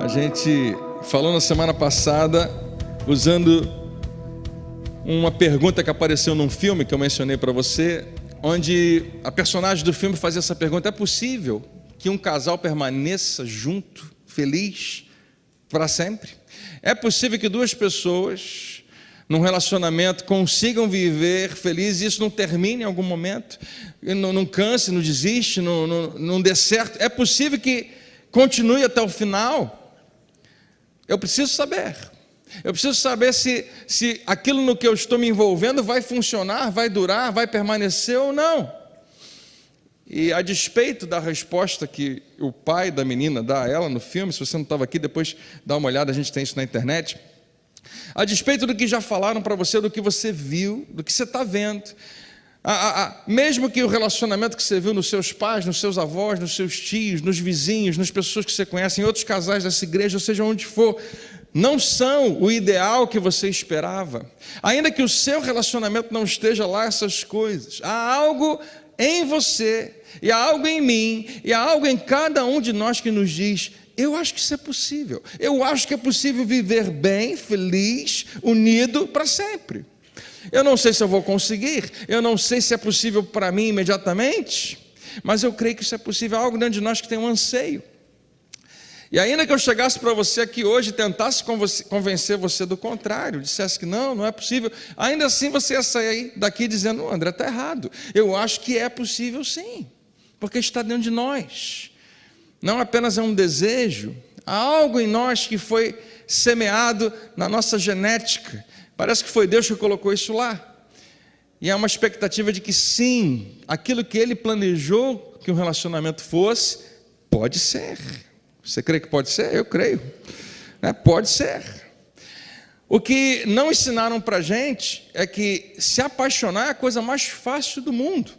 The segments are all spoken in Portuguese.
A gente falou na semana passada usando uma pergunta que apareceu num filme que eu mencionei para você, onde a personagem do filme fazia essa pergunta: é possível que um casal permaneça junto, feliz, para sempre? É possível que duas pessoas num relacionamento consigam viver felizes e isso não termine em algum momento, não canse, não desiste, não dê certo? É possível que continue até o final? Eu preciso saber. Eu preciso saber se aquilo no que eu estou me envolvendo vai funcionar, vai durar, vai permanecer ou não. E a despeito da resposta que o pai da menina dá a ela no filme, se você não estava aqui, depois dá uma olhada, a gente tem isso na internet. A despeito do que já falaram para você, do que você viu, do que você está vendo, mesmo que o relacionamento que você viu nos seus pais, nos seus avós, nos seus tios, nos vizinhos, nas pessoas que você conhece, em outros casais dessa igreja, ou seja, onde for, não são o ideal que você esperava. Ainda que o seu relacionamento não esteja lá, essas coisas, há algo em você, e há algo em mim, e há algo em cada um de nós que nos diz: eu acho que isso é possível, eu acho que é possível viver bem, feliz, unido para sempre. Eu não sei se eu vou conseguir, eu não sei se é possível para mim imediatamente, mas eu creio que isso é possível. Há algo dentro de nós que tem um anseio. E ainda que eu chegasse para você aqui hoje e tentasse convencer você do contrário, dissesse que não é possível, ainda assim você ia sair daqui dizendo: André, está errado. Eu acho que é possível sim, porque está dentro de nós. Não apenas é um desejo, há algo em nós que foi semeado na nossa genética. Parece que foi Deus que colocou isso lá. E há uma expectativa de que sim, aquilo que Ele planejou que um relacionamento fosse, pode ser. Você crê que pode ser? Eu creio. Pode ser. O que não ensinaram para a gente é que se apaixonar é a coisa mais fácil do mundo.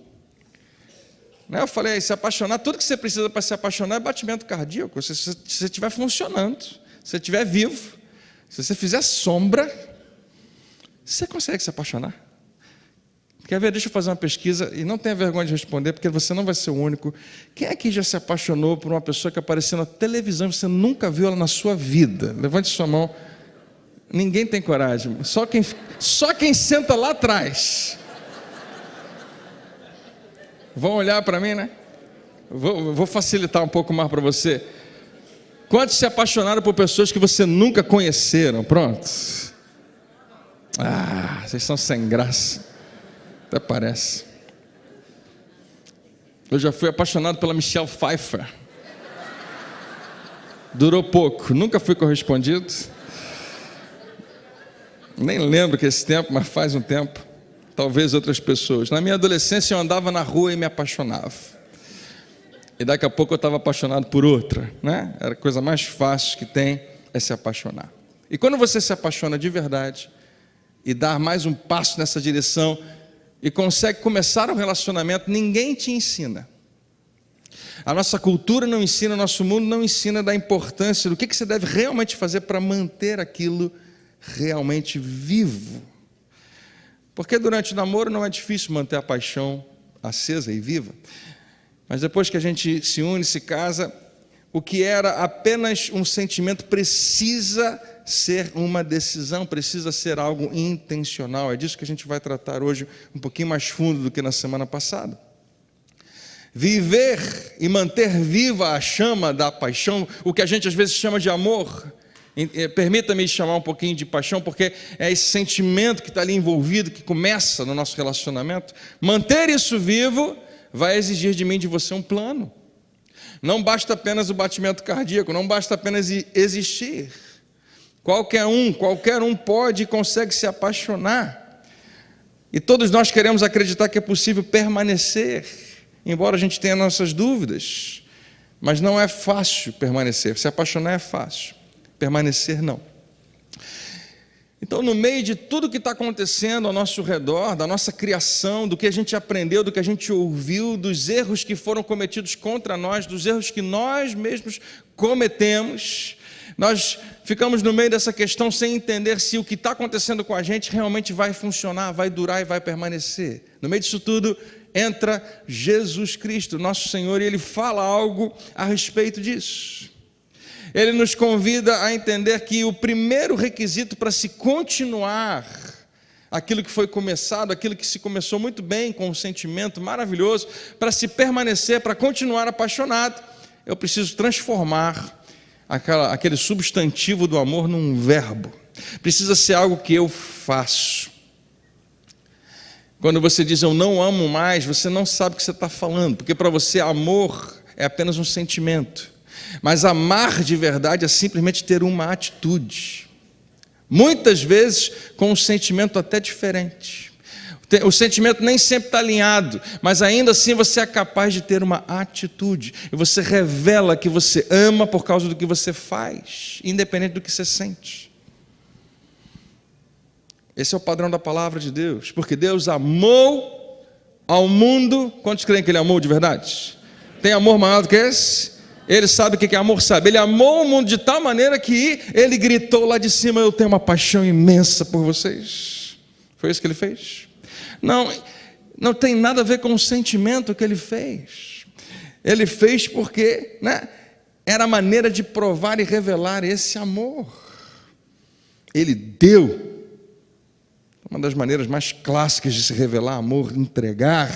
Eu falei, se apaixonar, tudo que você precisa para se apaixonar é batimento cardíaco. Se você estiver funcionando, se você estiver vivo, se você fizer sombra, você consegue se apaixonar? Quer ver? Deixa eu fazer uma pesquisa, e não tenha vergonha de responder, porque você não vai ser o único. Quem aqui já se apaixonou por uma pessoa que apareceu na televisão e você nunca viu ela na sua vida? Levante sua mão. Ninguém tem coragem, só quem senta lá atrás. Vão olhar para mim, né? Vou facilitar um pouco mais para você. Quantos se apaixonaram por pessoas que você nunca conheceram? Pronto. Vocês são sem graça. Até parece. Eu já fui apaixonado pela Michelle Pfeiffer. Durou pouco, nunca fui correspondido. Nem lembro que esse tempo, mas faz um tempo. Talvez outras pessoas. Na minha adolescência eu andava na rua e me apaixonava. E daqui a pouco eu estava apaixonado por outra, né? Era a coisa mais fácil que tem, é se apaixonar. E quando você se apaixona de verdade e dar mais um passo nessa direção e consegue começar um relacionamento, ninguém te ensina. A nossa cultura não ensina, o nosso mundo não ensina da importância do que você deve realmente fazer para manter aquilo realmente vivo. Porque durante o namoro não é difícil manter a paixão acesa e viva. Mas depois que a gente se une, se casa, o que era apenas um sentimento precisa ser uma decisão, precisa ser algo intencional. É disso que a gente vai tratar hoje um pouquinho mais fundo do que na semana passada. Viver e manter viva a chama da paixão, o que a gente às vezes chama de amor. Permita-me chamar um pouquinho de paixão, porque é esse sentimento que está ali envolvido, que começa no nosso relacionamento. Manter isso vivo vai exigir de mim e de você um plano. Não basta apenas o batimento cardíaco, não basta apenas existir. Qualquer um pode e consegue se apaixonar. E todos nós queremos acreditar que é possível permanecer, embora a gente tenha nossas dúvidas. Mas não é fácil permanecer. Se apaixonar é fácil, permanecer não. Então, no meio de tudo que está acontecendo ao nosso redor, da nossa criação, do que a gente aprendeu, do que a gente ouviu, dos erros que foram cometidos contra nós, dos erros que nós mesmos cometemos, nós ficamos no meio dessa questão sem entender se o que está acontecendo com a gente realmente vai funcionar, vai durar e vai permanecer. No meio disso tudo entra Jesus Cristo, nosso Senhor, e Ele fala algo a respeito disso. Ele nos convida a entender que o primeiro requisito para se continuar aquilo que foi começado, aquilo que se começou muito bem, com um sentimento maravilhoso, para se permanecer, para continuar apaixonado, eu preciso transformar aquele substantivo do amor num verbo. Precisa ser algo que eu faço. Quando você diz eu não amo mais, você não sabe o que você está falando, porque para você amor é apenas um sentimento, mas amar de verdade é simplesmente ter uma atitude, muitas vezes com um sentimento até diferente. O sentimento nem sempre está alinhado, mas ainda assim você é capaz de ter uma atitude, e você revela que você ama por causa do que você faz, independente do que você sente. Esse é o padrão da palavra de Deus, porque Deus amou ao mundo. Quantos creem que Ele amou de verdade? Tem amor maior do que esse? Ele sabe o que é amor, sabe? Ele amou o mundo de tal maneira que Ele gritou lá de cima: eu tenho uma paixão imensa por vocês. Foi isso que Ele fez? Não tem nada a ver com o sentimento que Ele fez. Ele fez porque, era a maneira de provar e revelar esse amor. Ele deu. Uma das maneiras mais clássicas de se revelar amor, entregar.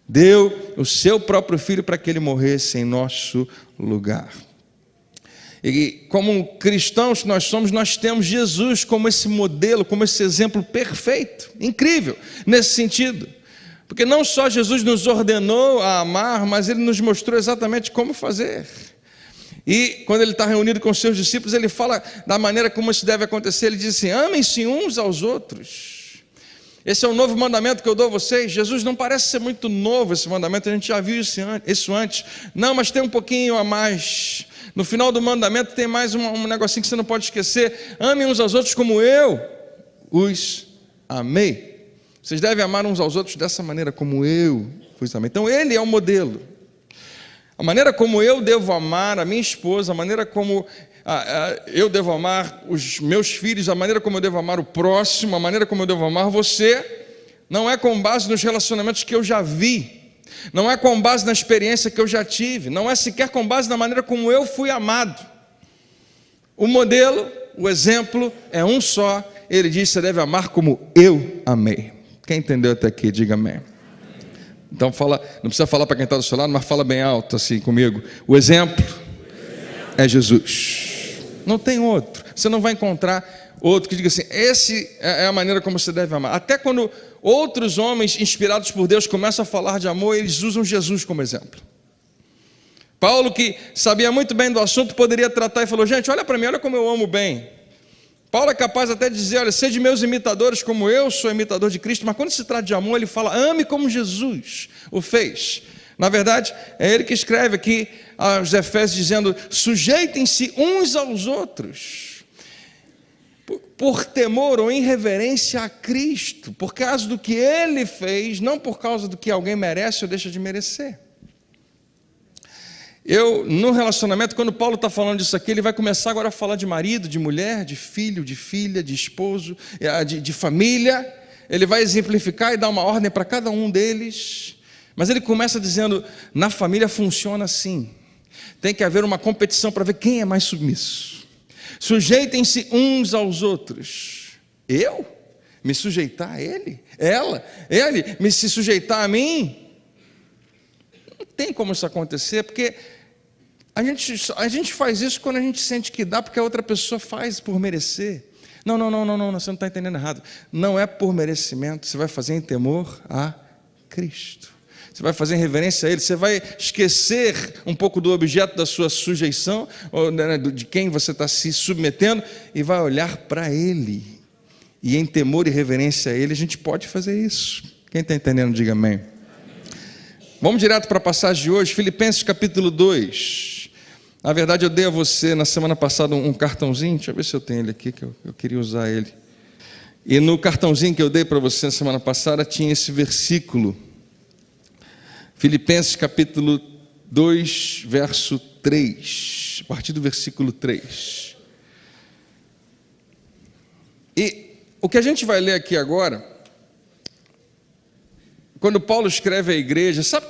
Deu o seu próprio filho para que ele morresse em nosso lugar. E como cristãos que nós somos, nós temos Jesus como esse modelo, como esse exemplo perfeito, incrível, nesse sentido. Porque não só Jesus nos ordenou a amar, mas Ele nos mostrou exatamente como fazer. E quando Ele está reunido com os seus discípulos, Ele fala da maneira como isso deve acontecer. Ele diz assim: amem-se uns aos outros. Esse é o novo mandamento que eu dou a vocês. Jesus não parece ser muito novo esse mandamento, a gente já viu isso antes. Não, mas tem um pouquinho a mais. No final do mandamento tem mais um negocinho que você não pode esquecer. Amem uns aos outros como eu os amei. Vocês devem amar uns aos outros dessa maneira, como eu os amei. Então Ele é o modelo. A maneira como eu devo amar a minha esposa, a maneira como eu devo amar os meus filhos, a maneira como eu devo amar o próximo, a maneira como eu devo amar você, não é com base nos relacionamentos que eu já vi, não é com base na experiência que eu já tive, não é sequer com base na maneira como eu fui amado. O modelo, o exemplo é um só. Ele diz: você deve amar como eu amei. Quem entendeu até aqui, diga amém. Então fala, não precisa falar para quem está do seu lado, mas fala bem alto assim comigo. O exemplo é Jesus. Não tem outro. Você não vai encontrar outro que diga assim: esse é a maneira como você deve amar. Até quando outros homens inspirados por Deus começam a falar de amor, eles usam Jesus como exemplo. Paulo, que sabia muito bem do assunto, poderia tratar e falou: gente, olha para mim, olha como eu amo bem. Paulo é capaz até de dizer: olha, sede meus imitadores como eu sou imitador de Cristo. Mas quando se trata de amor, ele fala: ame como Jesus o fez. Na verdade, é ele que escreve aqui aos Efésios dizendo: sujeitem-se uns aos outros, por temor ou em reverência a Cristo, por causa do que Ele fez, não por causa do que alguém merece ou deixa de merecer. No relacionamento, quando Paulo está falando disso aqui, ele vai começar agora a falar de marido, de mulher, de filho, de filha, de esposo, de família. Ele vai exemplificar e dar uma ordem para cada um deles. Mas ele começa dizendo: na família funciona assim. Tem que haver uma competição para ver quem é mais submisso. Sujeitem-se uns aos outros. Eu? Me sujeitar a ele? Ele me se sujeitar a mim? Não tem como isso acontecer, porque a gente faz isso quando a gente sente que dá, porque a outra pessoa faz por merecer. Não, você não está entendendo errado. Não é por merecimento, você vai fazer em temor a Cristo. Você vai fazer em reverência a Ele, você vai esquecer um pouco do objeto da sua sujeição, ou de quem você está se submetendo, e vai olhar para Ele. E em temor e reverência a Ele, a gente pode fazer isso. Quem está entendendo, diga amém. Vamos direto para a passagem de hoje, Filipenses capítulo 2. Na verdade, eu dei a você na semana passada um cartãozinho, deixa eu ver se eu tenho ele aqui, que eu queria usar ele. E no cartãozinho que eu dei para você na semana passada, tinha esse versículo. Filipenses capítulo 2, verso 3, a partir do versículo 3. E o que a gente vai ler aqui agora, quando Paulo escreve à igreja, sabe,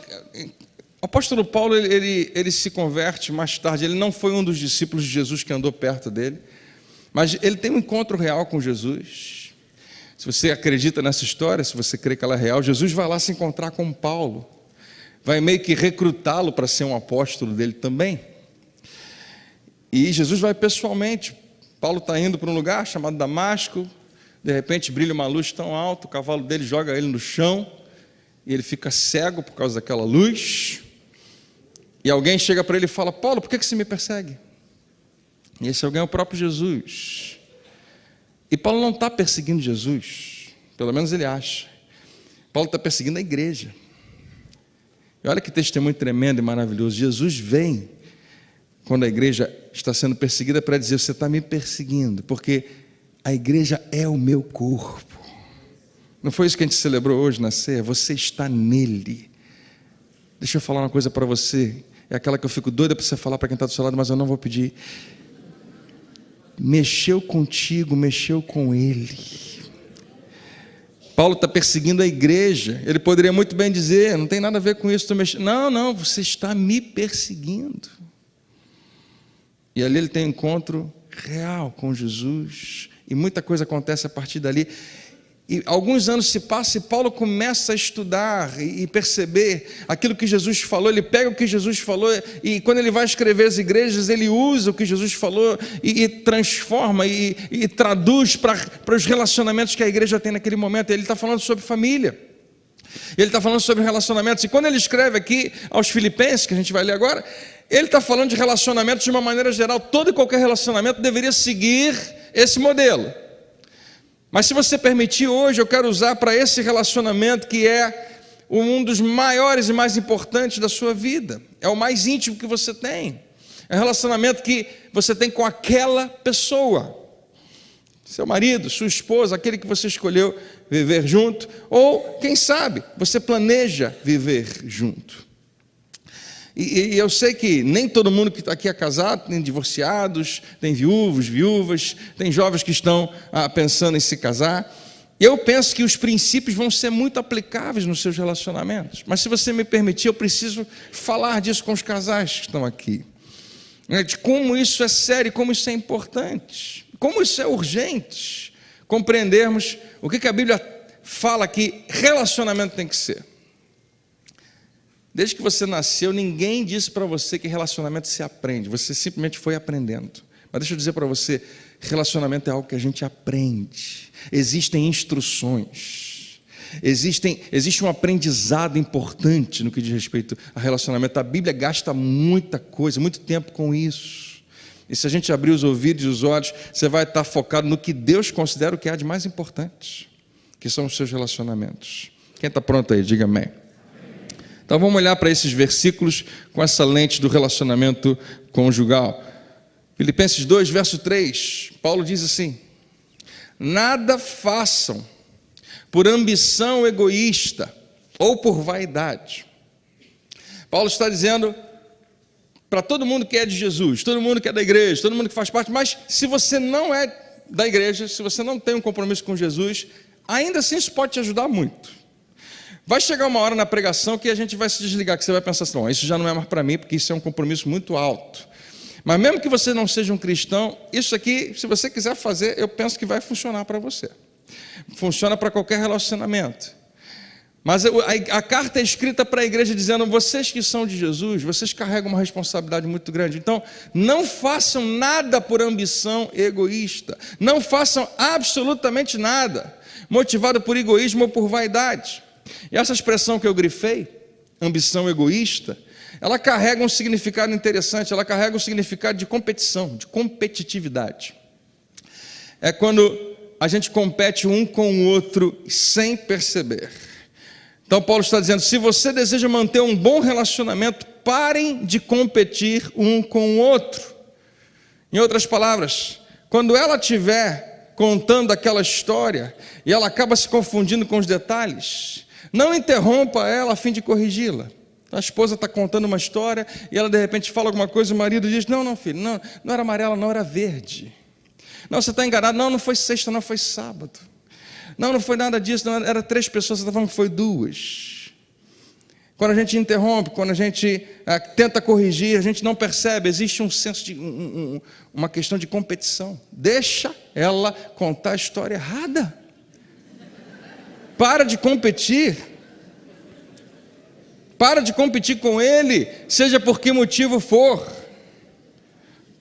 apóstolo Paulo, ele se converte mais tarde. Ele não foi um dos discípulos de Jesus que andou perto dele, mas ele tem um encontro real com Jesus. Se você acredita nessa história, se você crê que ela é real, Jesus vai lá se encontrar com Paulo, vai meio que recrutá-lo para ser um apóstolo dele também. E Jesus vai pessoalmente. Paulo está indo para um lugar chamado Damasco, de repente brilha uma luz tão alta, o cavalo dele joga ele no chão, e ele fica cego por causa daquela luz. E alguém chega para ele e fala: Paulo, por que você me persegue? E esse alguém é o próprio Jesus. E Paulo não está perseguindo Jesus, pelo menos ele acha. Paulo está perseguindo a igreja. E olha que testemunho tremendo e maravilhoso. Jesus vem quando a igreja está sendo perseguida para dizer: você está me perseguindo, porque a igreja é o meu corpo. Não foi isso que a gente celebrou hoje na ceia? Você está nele. Deixa eu falar uma coisa para você. É aquela que eu fico doida para você falar para quem está do seu lado, mas eu não vou pedir. Mexeu contigo, mexeu com ele. Paulo está perseguindo a igreja. Ele poderia muito bem dizer: não tem nada a ver com isso. Não, você está me perseguindo. E ali ele tem um encontro real com Jesus. E muita coisa acontece a partir dali. E alguns anos se passam e Paulo começa a estudar e perceber aquilo que Jesus falou. Ele pega o que Jesus falou e quando ele vai escrever as igrejas, ele usa o que Jesus falou e transforma e traduz para os relacionamentos que a igreja tem naquele momento. Ele está falando sobre família, ele está falando sobre relacionamentos. E quando ele escreve aqui aos Filipenses, que a gente vai ler agora, ele está falando de relacionamentos de uma maneira geral. Todo e qualquer relacionamento deveria seguir esse modelo. Mas se você permitir, hoje eu quero usar para esse relacionamento que é um dos maiores e mais importantes da sua vida. É o mais íntimo que você tem. É um relacionamento que você tem com aquela pessoa. Seu marido, sua esposa, aquele que você escolheu viver junto. Ou, quem sabe, você planeja viver junto. E eu sei que nem todo mundo que está aqui é casado, tem divorciados, tem viúvos, viúvas, tem jovens que estão pensando em se casar. E eu penso que os princípios vão ser muito aplicáveis nos seus relacionamentos. Mas se você me permitir, eu preciso falar disso com os casais que estão aqui. De como isso é sério, como isso é importante, como isso é urgente. Compreendermos o que a Bíblia fala que relacionamento tem que ser. Desde que você nasceu, ninguém disse para você que relacionamento se aprende. Você simplesmente foi aprendendo. Mas deixa eu dizer para você, relacionamento é algo que a gente aprende. Existem instruções. Existe um aprendizado importante no que diz respeito a relacionamento. A Bíblia gasta muita coisa, muito tempo com isso. E se a gente abrir os ouvidos e os olhos, você vai estar focado no que Deus considera o que há de mais importante, que são os seus relacionamentos. Quem está pronto aí? Diga amém. Então vamos olhar para esses versículos com essa lente do relacionamento conjugal. Filipenses 2, verso 3, Paulo diz assim: nada façam por ambição egoísta ou por vaidade. Paulo está dizendo para todo mundo que é de Jesus, todo mundo que é da igreja, todo mundo que faz parte, mas se você não é da igreja, se você não tem um compromisso com Jesus, ainda assim isso pode te ajudar muito. Vai chegar uma hora na pregação que a gente vai se desligar, que você vai pensar assim: não, isso já não é mais para mim, porque isso é um compromisso muito alto. Mas mesmo que você não seja um cristão, isso aqui, se você quiser fazer, eu penso que vai funcionar para você. Funciona para qualquer relacionamento. Mas a carta é escrita para a igreja dizendo: vocês que são de Jesus, vocês carregam uma responsabilidade muito grande. Então, não façam nada por ambição egoísta. Não façam absolutamente nada motivado por egoísmo ou por vaidade. E essa expressão que eu grifei, ambição egoísta, ela carrega um significado interessante. Ela carrega um significado de competição, de competitividade. É quando a gente compete um com o outro sem perceber. Então Paulo está dizendo: se você deseja manter um bom relacionamento, parem de competir um com o outro. Em outras palavras, quando ela estiver contando aquela história e ela acaba se confundindo com os detalhes, não interrompa ela a fim de corrigi-la. A esposa está contando uma história e ela de repente fala alguma coisa, o marido diz: não filho, não era amarela, não era verde. Não, você está enganado, não foi sexta, não foi sábado. Não foi nada disso, não, era 3 pessoas, você está falando que foi 2. Quando a gente interrompe, quando a gente tenta corrigir, a gente não percebe, existe um senso de uma questão de competição. Deixa ela contar a história errada. Para de competir. Para de competir com ele, seja por que motivo for.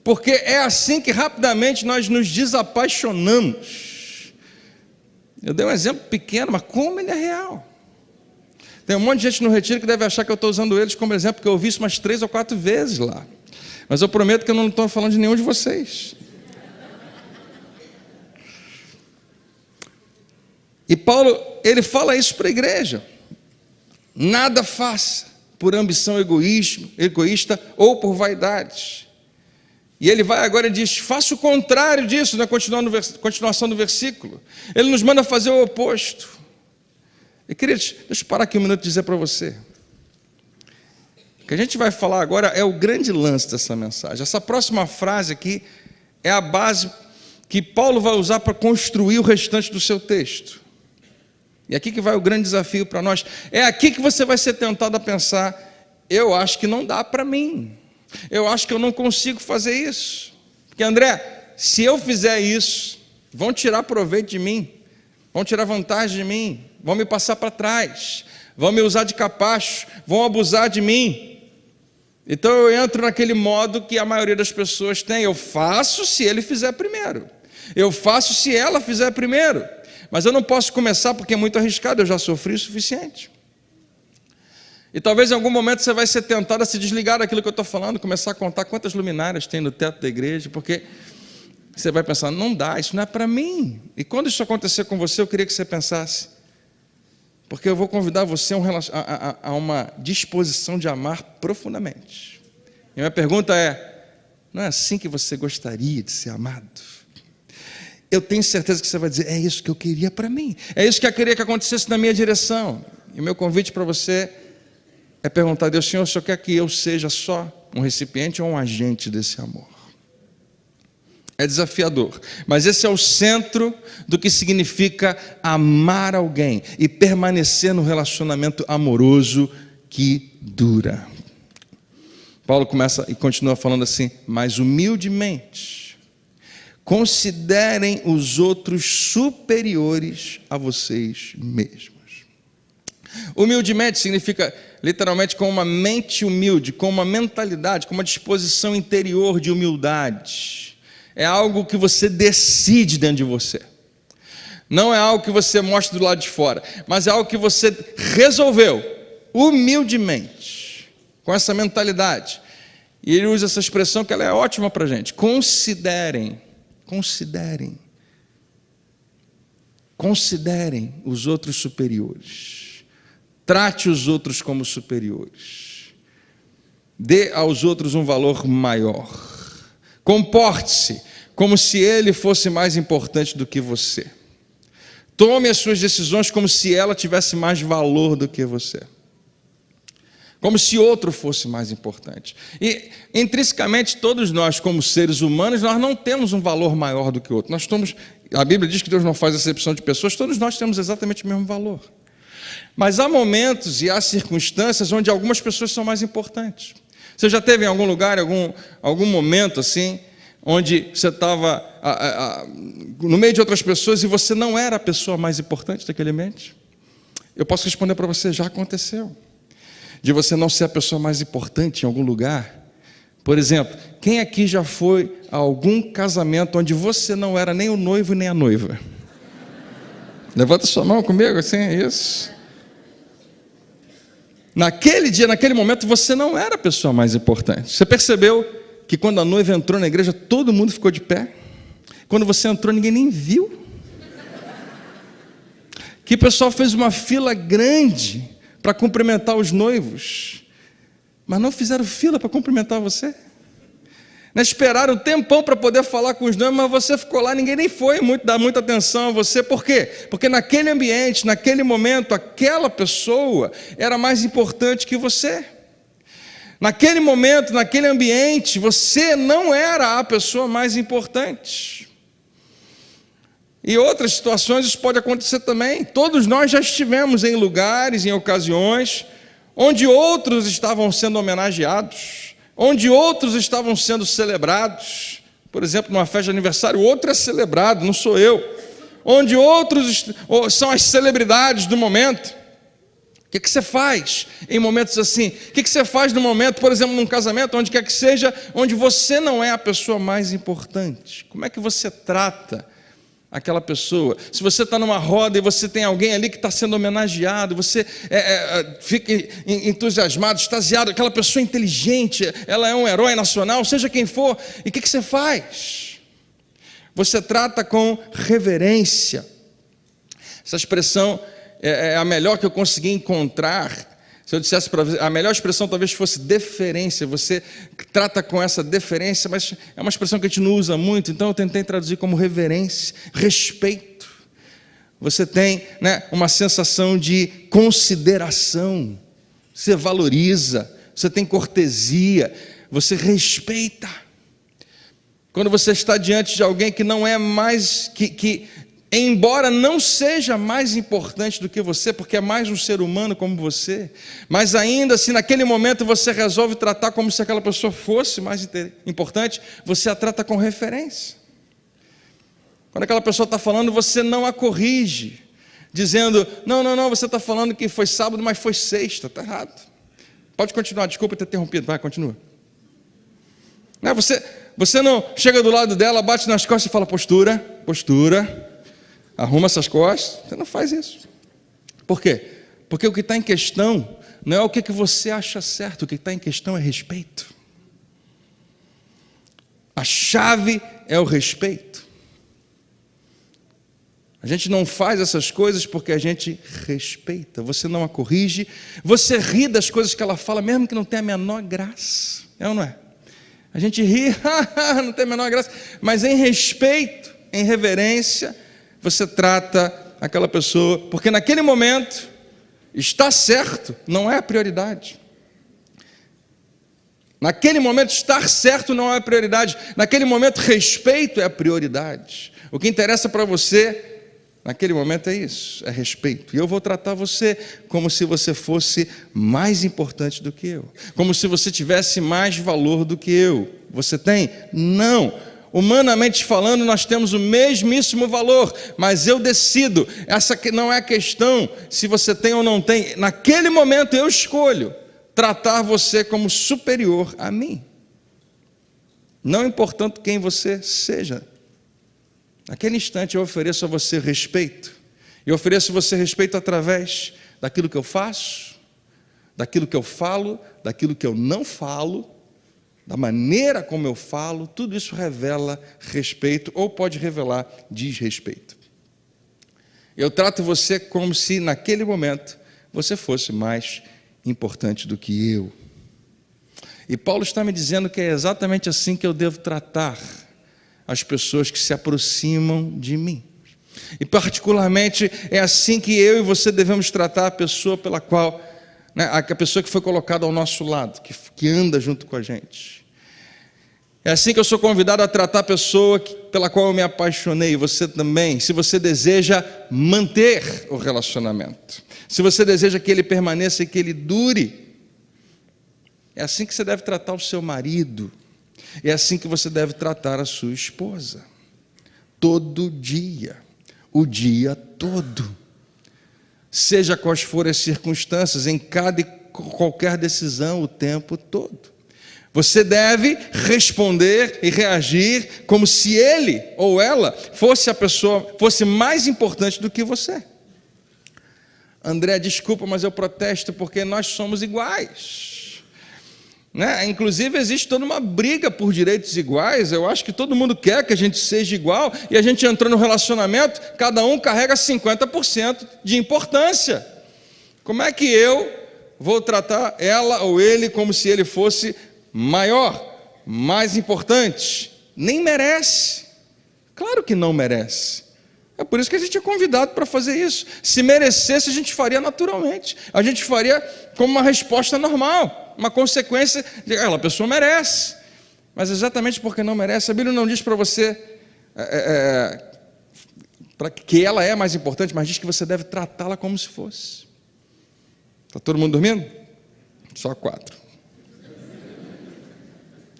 Porque é assim que rapidamente nós nos desapaixonamos. Eu dei um exemplo pequeno, mas como ele é real. Tem um monte de gente no retiro que deve achar que eu estou usando eles como exemplo, porque eu ouvi isso umas 3 ou 4 vezes lá. Mas eu prometo que eu não estou falando de nenhum de vocês. E Paulo, ele fala isso para a igreja. Nada faça por ambição egoísta ou por vaidade. E ele vai agora e diz, faça o contrário disso, na continuação do versículo. Ele nos manda fazer o oposto. E queridos, deixa eu parar aqui um minuto e dizer para você. O que a gente vai falar agora é o grande lance dessa mensagem. Essa próxima frase aqui é a base que Paulo vai usar para construir o restante do seu texto. E aqui que vai o grande desafio para nós. É aqui que você vai ser tentado a pensar, eu acho que não dá para mim. Eu acho que eu não consigo fazer isso. Porque André, se eu fizer isso, vão tirar proveito de mim, vão tirar vantagem de mim, vão me passar para trás, vão me usar de capacho, vão abusar de mim. Então eu entro naquele modo que a maioria das pessoas tem. Eu faço se ele fizer primeiro. Eu faço se ela fizer primeiro. Mas eu não posso começar porque é muito arriscado, eu já sofri o suficiente. E talvez em algum momento você vai ser tentado a se desligar daquilo que eu estou falando, começar a contar quantas luminárias tem no teto da igreja, porque você vai pensar, não dá, isso não é para mim. E quando isso acontecer com você, eu queria que você pensasse, porque eu vou convidar você a uma disposição de amar profundamente. E minha pergunta é, não é assim que você gostaria de ser amado? Eu tenho certeza que você vai dizer, é isso que eu queria para mim, é isso que eu queria que acontecesse na minha direção. E o meu convite para você é perguntar a Deus, Senhor, o Senhor quer que eu seja só um recipiente ou um agente desse amor? É desafiador, mas esse é o centro do que significa amar alguém e permanecer no relacionamento amoroso que dura. Paulo começa e continua falando assim, mas humildemente, considerem os outros superiores a vocês mesmos. Humildemente significa literalmente com uma mente humilde, com uma mentalidade, com uma disposição interior de humildade. É algo que você decide dentro de você. Não é algo que você mostra do lado de fora, mas é algo que você resolveu humildemente, com essa mentalidade. E ele usa essa expressão que ela é ótima para a gente. Considerem os outros superiores. Trate os outros como superiores. Dê aos outros um valor maior. Comporte-se como se ele fosse mais importante do que você. Tome as suas decisões como se ela tivesse mais valor do que você. Como se outro fosse mais importante. E, intrinsecamente, todos nós, como seres humanos, nós não temos um valor maior do que o outro. A Bíblia diz que Deus não faz acepção de pessoas, todos nós temos exatamente o mesmo valor. Mas há momentos e há circunstâncias onde algumas pessoas são mais importantes. Você já teve em algum lugar, algum momento assim, onde você estava no meio de outras pessoas e você não era a pessoa mais importante daquele ambiente? Eu posso responder para você, já aconteceu. De você não ser a pessoa mais importante em algum lugar. Por exemplo, quem aqui já foi a algum casamento onde você não era nem o noivo nem a noiva? Levanta sua mão comigo, assim, isso. Naquele dia, naquele momento, você não era a pessoa mais importante. Você percebeu que quando a noiva entrou na igreja, todo mundo ficou de pé? Quando você entrou, ninguém nem viu? Que o pessoal fez uma fila grande para cumprimentar os noivos, mas não fizeram fila para cumprimentar você? Não esperaram um tempão para poder falar com os noivos, mas você ficou lá, ninguém nem foi dar muita atenção a você. Por quê? Porque naquele ambiente, naquele momento, aquela pessoa era mais importante que você. Naquele momento, naquele ambiente, você não era a pessoa mais importante. E outras situações isso pode acontecer também. Todos nós já estivemos em lugares, em ocasiões, onde outros estavam sendo homenageados, onde outros estavam sendo celebrados. Por exemplo, numa festa de aniversário, o outro é celebrado, não sou eu. Onde outros são as celebridades do momento. O que você faz em momentos assim? O que você faz no momento, por exemplo, num casamento, onde quer que seja, onde você não é a pessoa mais importante? Como é que você trata aquela pessoa? Se você está numa roda e você tem alguém ali que está sendo homenageado, você fica entusiasmado, extasiado, aquela pessoa inteligente, ela é um herói nacional, seja quem for, e o que você faz? Você trata com reverência. Essa expressão é a melhor que eu consegui encontrar. Se eu dissesse para você, a melhor expressão talvez fosse deferência. Você trata com essa deferência, mas é uma expressão que a gente não usa muito, então eu tentei traduzir como reverência, respeito. Você tem, uma sensação de consideração, você valoriza, você tem cortesia, você respeita. Quando você está diante de alguém que não é mais, embora não seja mais importante do que você, porque é mais um ser humano como você, mas ainda assim, naquele momento você resolve tratar como se aquela pessoa fosse mais importante, você a trata com referência. Quando aquela pessoa está falando, você não a corrige, dizendo, não, você está falando que foi sábado, mas foi sexta, está errado. Pode continuar, desculpa ter interrompido, vai, continua. Você não chega do lado dela, bate nas costas e fala, postura, arruma essas costas. Você não faz isso. Por quê? Porque o que está em questão não é o que você acha certo, o que está em questão é respeito. A chave é o respeito. A gente não faz essas coisas porque a gente respeita. Você não a corrige, você ri das coisas que ela fala, mesmo que não tenha a menor graça. É ou não é? A gente ri, não tem a menor graça, mas em respeito, em reverência, você trata aquela pessoa, porque naquele momento, está certo não é a prioridade. Naquele momento, estar certo não é a prioridade. Naquele momento, respeito é a prioridade. O que interessa para você, naquele momento, é isso, é respeito. E eu vou tratar você como se você fosse mais importante do que eu. Como se você tivesse mais valor do que eu. Você tem? Não. Humanamente falando, nós temos o mesmíssimo valor, mas eu decido. Essa não é a questão se você tem ou não tem. Naquele momento, eu escolho tratar você como superior a mim. Não importando quem você seja. Naquele instante eu ofereço a você respeito. Eu ofereço a você respeito através daquilo que eu faço, daquilo que eu falo, daquilo que eu não falo, da maneira como eu falo. Tudo isso revela respeito ou pode revelar desrespeito. Eu trato você como se naquele momento você fosse mais importante do que eu. E Paulo está me dizendo que é exatamente assim que eu devo tratar as pessoas que se aproximam de mim. E particularmente é assim que eu e você devemos tratar a pessoa pela qual, a pessoa que foi colocada ao nosso lado, que anda junto com a gente. É assim que eu sou convidado a tratar a pessoa pela qual eu me apaixonei, você também, se você deseja manter o relacionamento, se você deseja que ele permaneça e que ele dure. É assim que você deve tratar o seu marido. É assim que você deve tratar a sua esposa. Todo dia, o dia todo. Seja quais forem as circunstâncias, em cada e qualquer decisão, o tempo todo. Você deve responder e reagir como se ele ou ela fosse mais importante do que você. André, desculpa, mas eu protesto porque nós somos iguais. Inclusive existe toda uma briga por direitos iguais. Eu acho que todo mundo quer que a gente seja igual, e a gente entrou no relacionamento, cada um carrega 50% de importância. Como é que eu vou tratar ela ou ele como se ele fosse maior, mais importante? Nem merece. Claro que não merece. É por isso que a gente é convidado para fazer isso. Se merecesse, a gente faria naturalmente. A gente faria como uma resposta normal, uma consequência de a pessoa merece. Mas exatamente porque não merece, a Bíblia não diz para você para que ela é mais importante, mas diz que você deve tratá-la como se fosse. Está todo mundo dormindo? Só 4.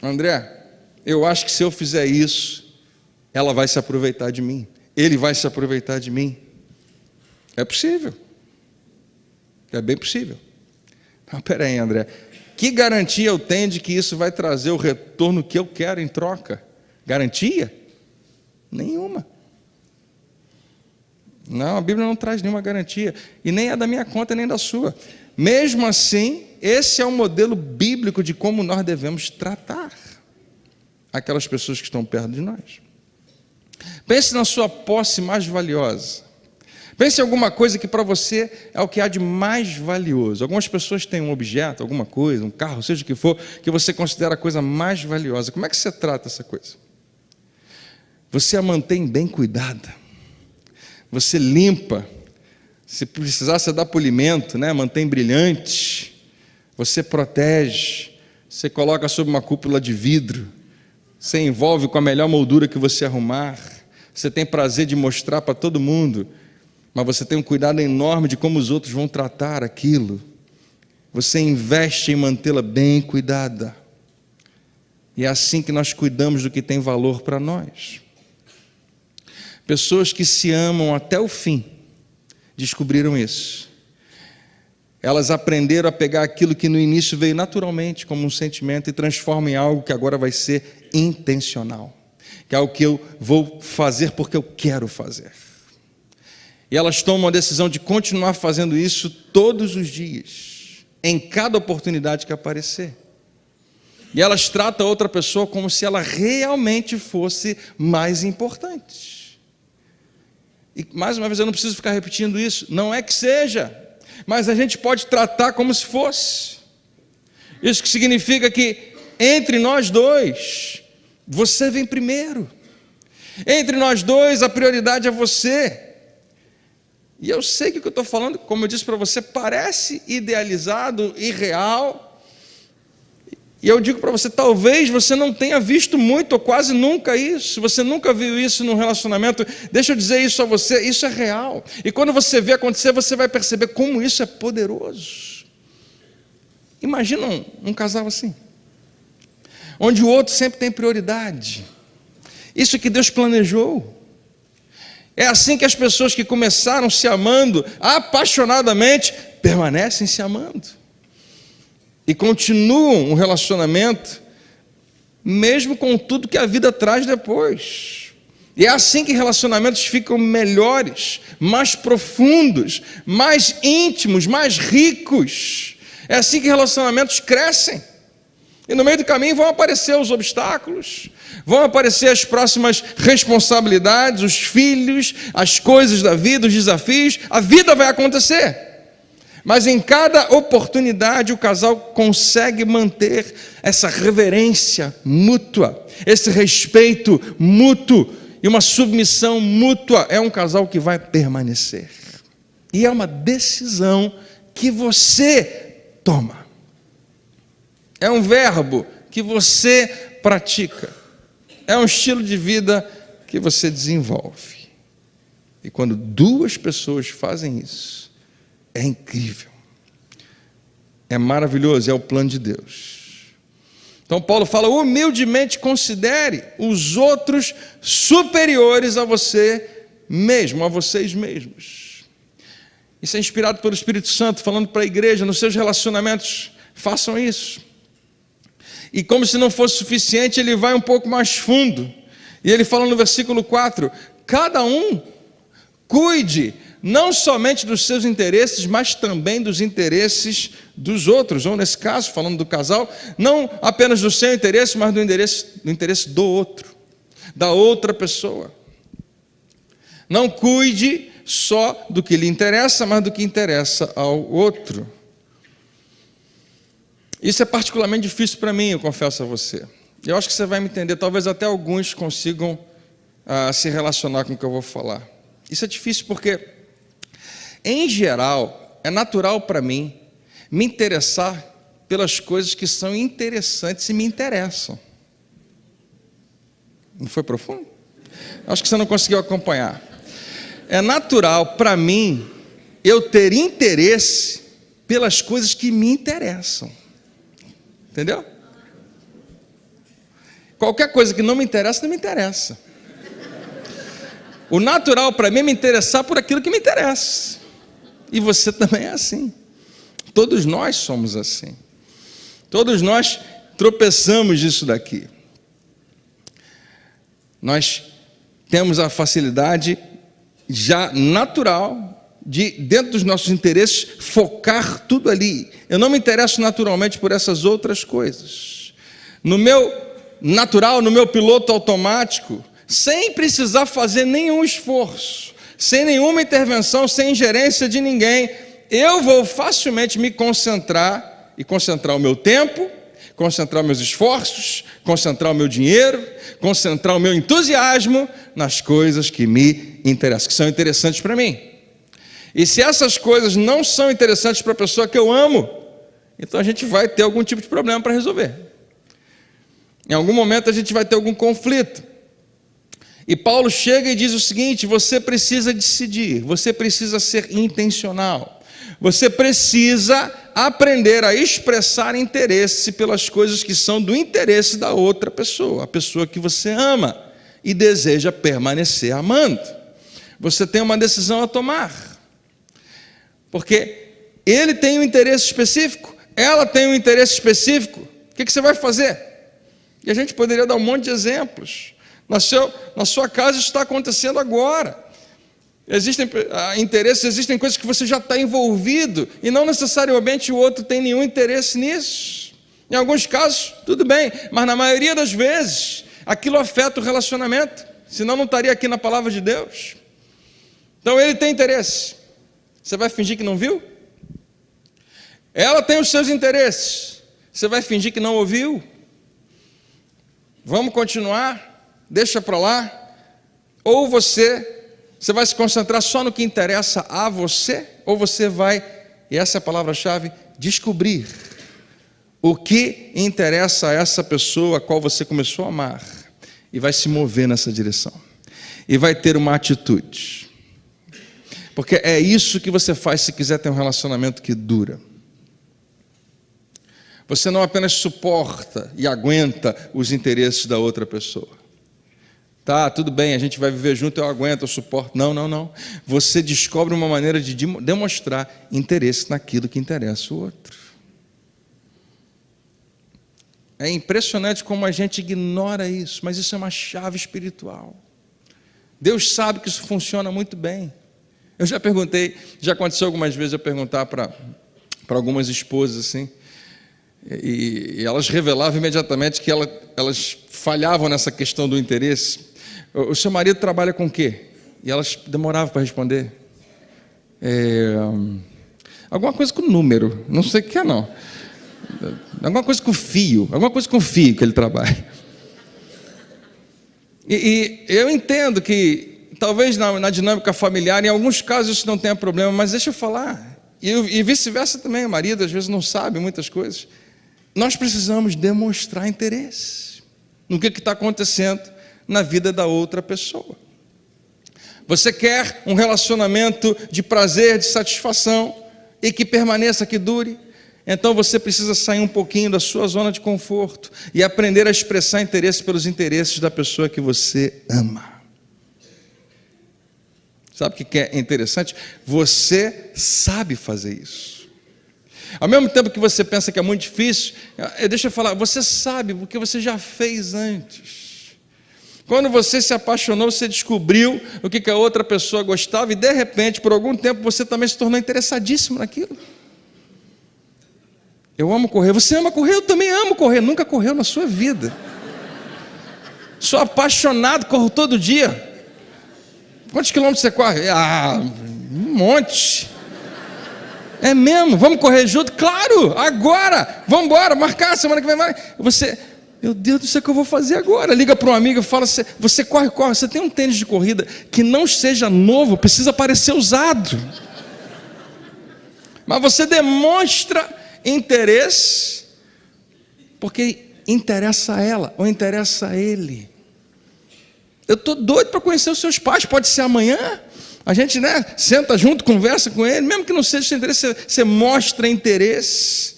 André, eu acho que se eu fizer isso, ela vai se aproveitar de mim. Ele vai se aproveitar de mim. É possível. É bem possível. Não, peraí, André. Que garantia eu tenho de que isso vai trazer o retorno que eu quero em troca? Garantia? Nenhuma. Não, a Bíblia não traz nenhuma garantia. E nem é da minha conta, nem da sua. Mesmo assim, esse é o modelo bíblico de como nós devemos tratar aquelas pessoas que estão perto de nós. Pense na sua posse mais valiosa. Pense em alguma coisa que para você é o que há de mais valioso. Algumas pessoas têm um objeto, alguma coisa, um carro, seja o que for, que você considera a coisa mais valiosa. Como é que você trata essa coisa? Você a mantém bem cuidada. Você limpa. Se precisar, você dá polimento, né? Mantém brilhante. Você protege. Você coloca sob uma cúpula de vidro. Você envolve com a melhor moldura que você arrumar. Você tem prazer de mostrar para todo mundo, mas você tem um cuidado enorme de como os outros vão tratar aquilo. Você investe em mantê-la bem cuidada. E é assim que nós cuidamos do que tem valor para nós. Pessoas que se amam até o fim descobriram isso. Elas aprenderam a pegar aquilo que no início veio naturalmente como um sentimento e transformam em algo que agora vai ser intencional. Que é o que eu vou fazer porque eu quero fazer. E elas tomam a decisão de continuar fazendo isso todos os dias, em cada oportunidade que aparecer. E elas tratam a outra pessoa como se ela realmente fosse mais importante. E mais uma vez, eu não preciso ficar repetindo isso, não é que seja, mas a gente pode tratar como se fosse. Isso que significa que entre nós dois, você vem primeiro. Entre nós dois, a prioridade é você. E eu sei que o que eu estou falando, como eu disse para você, parece idealizado, irreal. E eu digo para você, talvez você não tenha visto muito ou quase nunca isso. Você nunca viu isso num relacionamento. Deixa eu dizer isso a você, isso é real. E quando você vê acontecer, você vai perceber como isso é poderoso. Imagina um casal assim, onde o outro sempre tem prioridade. Isso que Deus planejou. É assim que as pessoas que começaram se amando apaixonadamente permanecem se amando e continuam um relacionamento mesmo com tudo que a vida traz depois. E é assim que relacionamentos ficam melhores, mais profundos, mais íntimos, mais ricos. É assim que relacionamentos crescem. E no meio do caminho vão aparecer os obstáculos, vão aparecer as próximas responsabilidades, os filhos, as coisas da vida, os desafios. A vida vai acontecer. Mas em cada oportunidade o casal consegue manter essa reverência mútua, esse respeito mútuo e uma submissão mútua. É um casal que vai permanecer. E é uma decisão que você toma. É um verbo que você pratica. É um estilo de vida que você desenvolve. E quando duas pessoas fazem isso, é incrível. É maravilhoso, é o plano de Deus. Então Paulo fala, humildemente considere os outros superiores a você mesmo, a vocês mesmos. Isso é inspirado pelo Espírito Santo, falando para a igreja, nos seus relacionamentos, façam isso. E como se não fosse suficiente, ele vai um pouco mais fundo. E ele fala no versículo 4, cada um cuide não somente dos seus interesses, mas também dos interesses dos outros. Ou nesse caso, falando do casal, não apenas do seu interesse, mas do interesse do outro, da outra pessoa. Não cuide só do que lhe interessa, mas do que interessa ao outro. Isso é particularmente difícil para mim, eu confesso a você. Eu acho que você vai me entender, talvez até alguns consigam se relacionar com o que eu vou falar. Isso é difícil porque, em geral, é natural para mim me interessar pelas coisas que são interessantes e me interessam. Não foi profundo? Acho que você não conseguiu acompanhar. É natural para mim eu ter interesse pelas coisas que me interessam. Entendeu? Qualquer coisa que não me interessa, não me interessa. O natural para mim é me interessar por aquilo que me interessa. E você também é assim. Todos nós somos assim. Todos nós tropeçamos disso daqui. Nós temos a facilidade já natural de, dentro dos nossos interesses, focar tudo ali. Eu não me interesso naturalmente por essas outras coisas. No meu natural, no meu piloto automático, sem precisar fazer nenhum esforço, sem nenhuma intervenção, sem ingerência de ninguém, eu vou facilmente me concentrar e concentrar o meu tempo, concentrar meus esforços, concentrar o meu dinheiro, concentrar o meu entusiasmo nas coisas que me interessam, que são interessantes para mim. E se essas coisas não são interessantes para a pessoa que eu amo, então a gente vai ter algum tipo de problema para resolver. Em algum momento a gente vai ter algum conflito. E Paulo chega e diz o seguinte: você precisa decidir, você precisa ser intencional, você precisa aprender a expressar interesse pelas coisas que são do interesse da outra pessoa, a pessoa que você ama e deseja permanecer amando. Você tem uma decisão a tomar, porque ele tem um interesse específico, ela tem um interesse específico. O que você vai fazer? E a gente poderia dar um monte de exemplos. Na sua casa isso está acontecendo agora. Existem interesses, existem coisas que você já está envolvido e não necessariamente o outro tem nenhum interesse nisso. Em alguns casos, tudo bem, mas na maioria das vezes aquilo afeta o relacionamento, senão não estaria aqui na palavra de Deus. Então ele tem interesse. Você vai fingir que não viu? Ela tem os seus interesses. Você vai fingir que não ouviu? Vamos continuar? Deixa para lá? Ou você vai se concentrar só no que interessa a você? Ou você vai, e essa é a palavra-chave, descobrir o que interessa a essa pessoa a qual você começou a amar e vai se mover nessa direção e vai ter uma atitude, porque é isso que você faz se quiser ter um relacionamento que dura. Você não apenas suporta e aguenta os interesses da outra pessoa. Tá, tudo bem, a gente vai viver junto, eu aguento, eu suporto. Não. Você descobre uma maneira de demonstrar interesse naquilo que interessa o outro. É impressionante como a gente ignora isso, mas isso é uma chave espiritual. Deus sabe que isso funciona muito bem. Eu já perguntei, já aconteceu algumas vezes eu perguntar para algumas esposas assim, e elas revelavam imediatamente que elas falhavam nessa questão do interesse. O seu marido trabalha com o quê? E elas demoravam para responder. Alguma coisa com número, não sei o que é não. Alguma coisa com fio que ele trabalha. E eu entendo que talvez na dinâmica familiar, em alguns casos isso não tenha problema, mas deixa eu falar. E vice-versa também, o marido às vezes não sabe muitas coisas. Nós precisamos demonstrar interesse no que está acontecendo na vida da outra pessoa. Você quer um relacionamento de prazer, de satisfação e que permaneça, que dure? Então você precisa sair um pouquinho da sua zona de conforto e aprender a expressar interesse pelos interesses da pessoa que você ama. Sabe o que é interessante? Você sabe fazer isso. Ao mesmo tempo que você pensa que é muito difícil, deixa eu falar, você sabe porque você já fez antes. Quando você se apaixonou, você descobriu o que a outra pessoa gostava e de repente, por algum tempo, você também se tornou interessadíssimo naquilo. Eu amo correr. Você ama correr? Eu também amo correr. Nunca correu na sua vida. Sou apaixonado, corro todo dia. Quantos quilômetros você corre? Um monte. É mesmo? Vamos correr junto? Claro, agora. Vamos embora, marcar, semana que vem. Você, meu Deus do céu, o que eu vou fazer agora? Liga para um amigo e fala, você corre. Você tem um tênis de corrida que não seja novo, precisa parecer usado. Mas você demonstra interesse porque interessa a ela ou interessa a ele. Eu estou doido para conhecer os seus pais, pode ser amanhã. A gente senta junto, conversa com ele, mesmo que não seja seu interesse, você mostra interesse.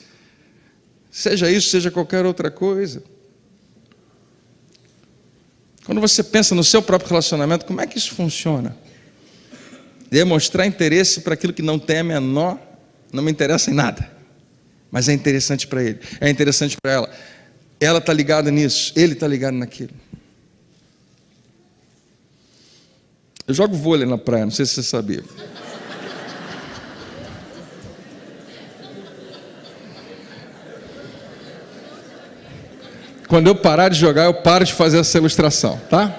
Seja isso, seja qualquer outra coisa. Quando você pensa no seu próprio relacionamento, como é que isso funciona? Demonstrar interesse para aquilo que não tem a menor, não me interessa em nada, mas é interessante para ele, é interessante para ela. Ela está ligada nisso, ele está ligado naquilo. Eu jogo vôlei na praia, não sei se você sabia. Quando eu parar de jogar, eu paro de fazer essa ilustração, tá?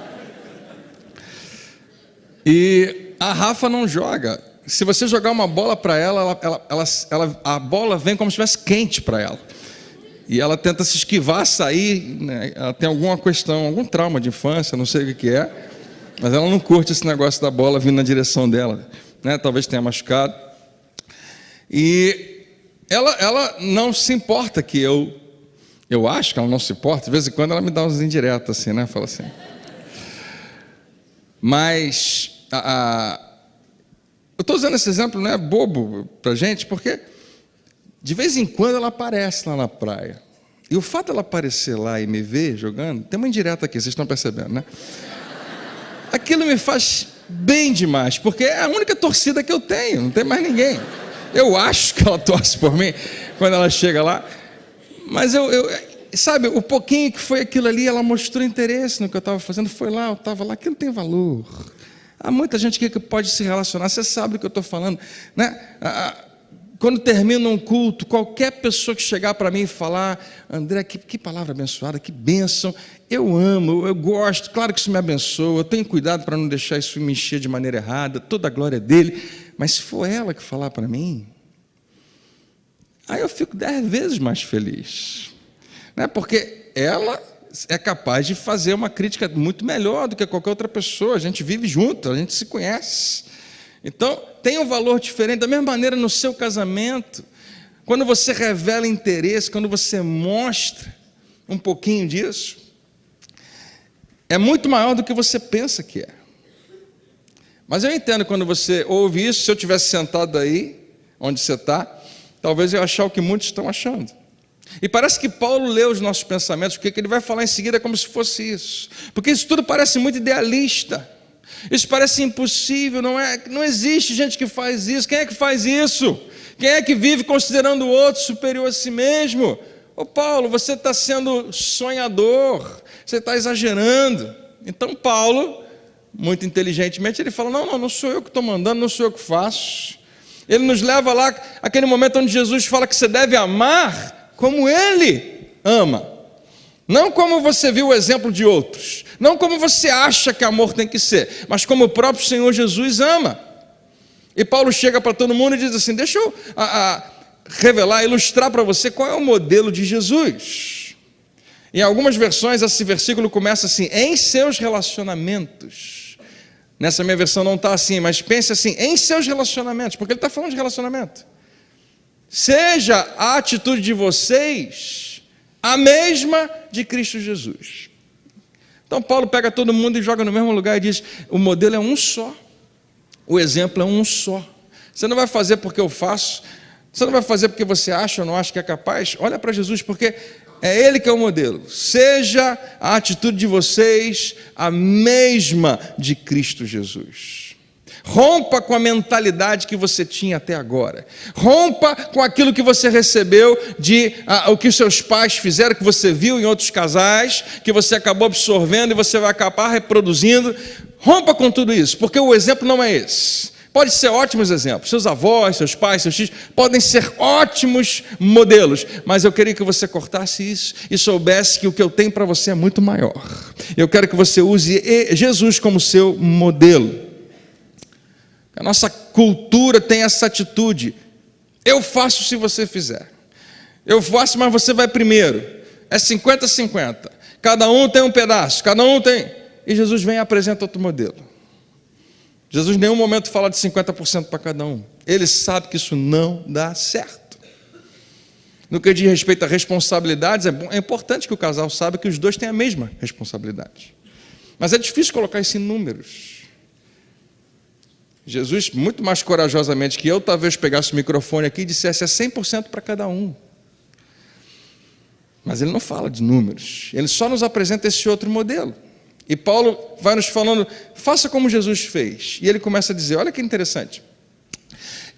E a Rafa não joga. Se você jogar uma bola para ela, a bola vem como se estivesse quente para ela. E ela tenta se esquivar, sair, né? Ela tem alguma questão, algum trauma de infância, não sei o que é, mas ela não curte esse negócio da bola vindo na direção dela, né? Talvez tenha machucado. E ela não se importa que eu acho que ela não se importa, de vez em quando ela me dá uns indiretos assim, né? Fala assim. Mas eu estou usando esse exemplo, não é bobo para a gente, porque de vez em quando ela aparece lá na praia. E o fato dela aparecer lá e me ver jogando, tem uma indireta aqui, vocês estão percebendo, né? Aquilo me faz bem demais, porque é a única torcida que eu tenho, não tem mais ninguém. Eu acho que ela torce por mim quando ela chega lá. Mas sabe, o pouquinho que foi aquilo ali, ela mostrou interesse no que eu estava fazendo, foi lá, eu estava lá, aquilo tem valor. Há muita gente que pode se relacionar, você sabe do que eu estou falando, né? Quando termina um culto, qualquer pessoa que chegar para mim e falar, André, que palavra abençoada, que bênção, eu amo, eu gosto, claro que isso me abençoa, eu tenho cuidado para não deixar isso me encher de maneira errada, toda a glória é dele, mas se for ela que falar para mim, aí eu fico 10 vezes mais feliz, né? Porque ela é capaz de fazer uma crítica muito melhor do que qualquer outra pessoa, a gente vive junto, a gente se conhece. Então, tem um valor diferente, da mesma maneira no seu casamento, quando você revela interesse, quando você mostra um pouquinho disso, é muito maior do que você pensa que é. Mas eu entendo quando você ouve isso, se eu tivesse sentado aí, onde você está, talvez eu achar o que muitos estão achando. E parece que Paulo lê os nossos pensamentos, porque ele vai falar em seguida como se fosse isso. Porque isso tudo parece muito idealista. Isso parece impossível, não existe gente que faz isso. Quem é que faz isso? Quem é que vive considerando o outro superior a si mesmo? Ô Paulo, você está sendo sonhador, você está exagerando. Então Paulo, muito inteligentemente, ele fala, não sou eu que estou mandando, não sou eu que faço. Ele nos leva lá, aquele momento onde Jesus fala que você deve amar como Ele ama. Não como você viu o exemplo de outros. Não como você acha que amor tem que ser. Mas como o próprio Senhor Jesus ama. E Paulo chega para todo mundo e diz assim, deixa eu revelar, ilustrar para você qual é o modelo de Jesus. Em algumas versões esse versículo começa assim, em seus relacionamentos. Nessa minha versão não está assim, mas pense assim, em seus relacionamentos, porque ele está falando de relacionamento. Seja a atitude de vocês a mesma de Cristo Jesus. Então Paulo pega todo mundo e joga no mesmo lugar e diz, o modelo é um só, o exemplo é um só. Você não vai fazer porque eu faço, você não vai fazer porque você acha ou não acha que é capaz, olha para Jesus, porque é Ele que é o modelo. Seja a atitude de vocês a mesma de Cristo Jesus. Rompa com a mentalidade que você tinha até agora. Rompa com aquilo que você recebeu o que os seus pais fizeram, que você viu em outros casais, que você acabou absorvendo e você vai acabar reproduzindo. Rompa com tudo isso, porque o exemplo não é esse. Pode ser ótimos exemplos, seus avós, seus pais, seus filhos, podem ser ótimos modelos, mas eu queria que você cortasse isso e soubesse que o que eu tenho para você é muito maior. Eu quero que você use Jesus como seu modelo. A nossa cultura tem essa atitude, eu faço se você fizer, eu faço, mas você vai primeiro, é 50-50, cada um tem um pedaço, cada um tem, e Jesus vem e apresenta outro modelo. Jesus em nenhum momento fala de 50% para cada um. Ele sabe que isso não dá certo. No que diz respeito a responsabilidades, é importante que o casal saiba que os dois têm a mesma responsabilidade. Mas é difícil colocar isso em números. Jesus, muito mais corajosamente que eu, talvez pegasse o microfone aqui e dissesse, é 100% para cada um. Mas ele não fala de números, ele só nos apresenta esse outro modelo. E Paulo vai nos falando, faça como Jesus fez. E ele começa a dizer, olha que interessante,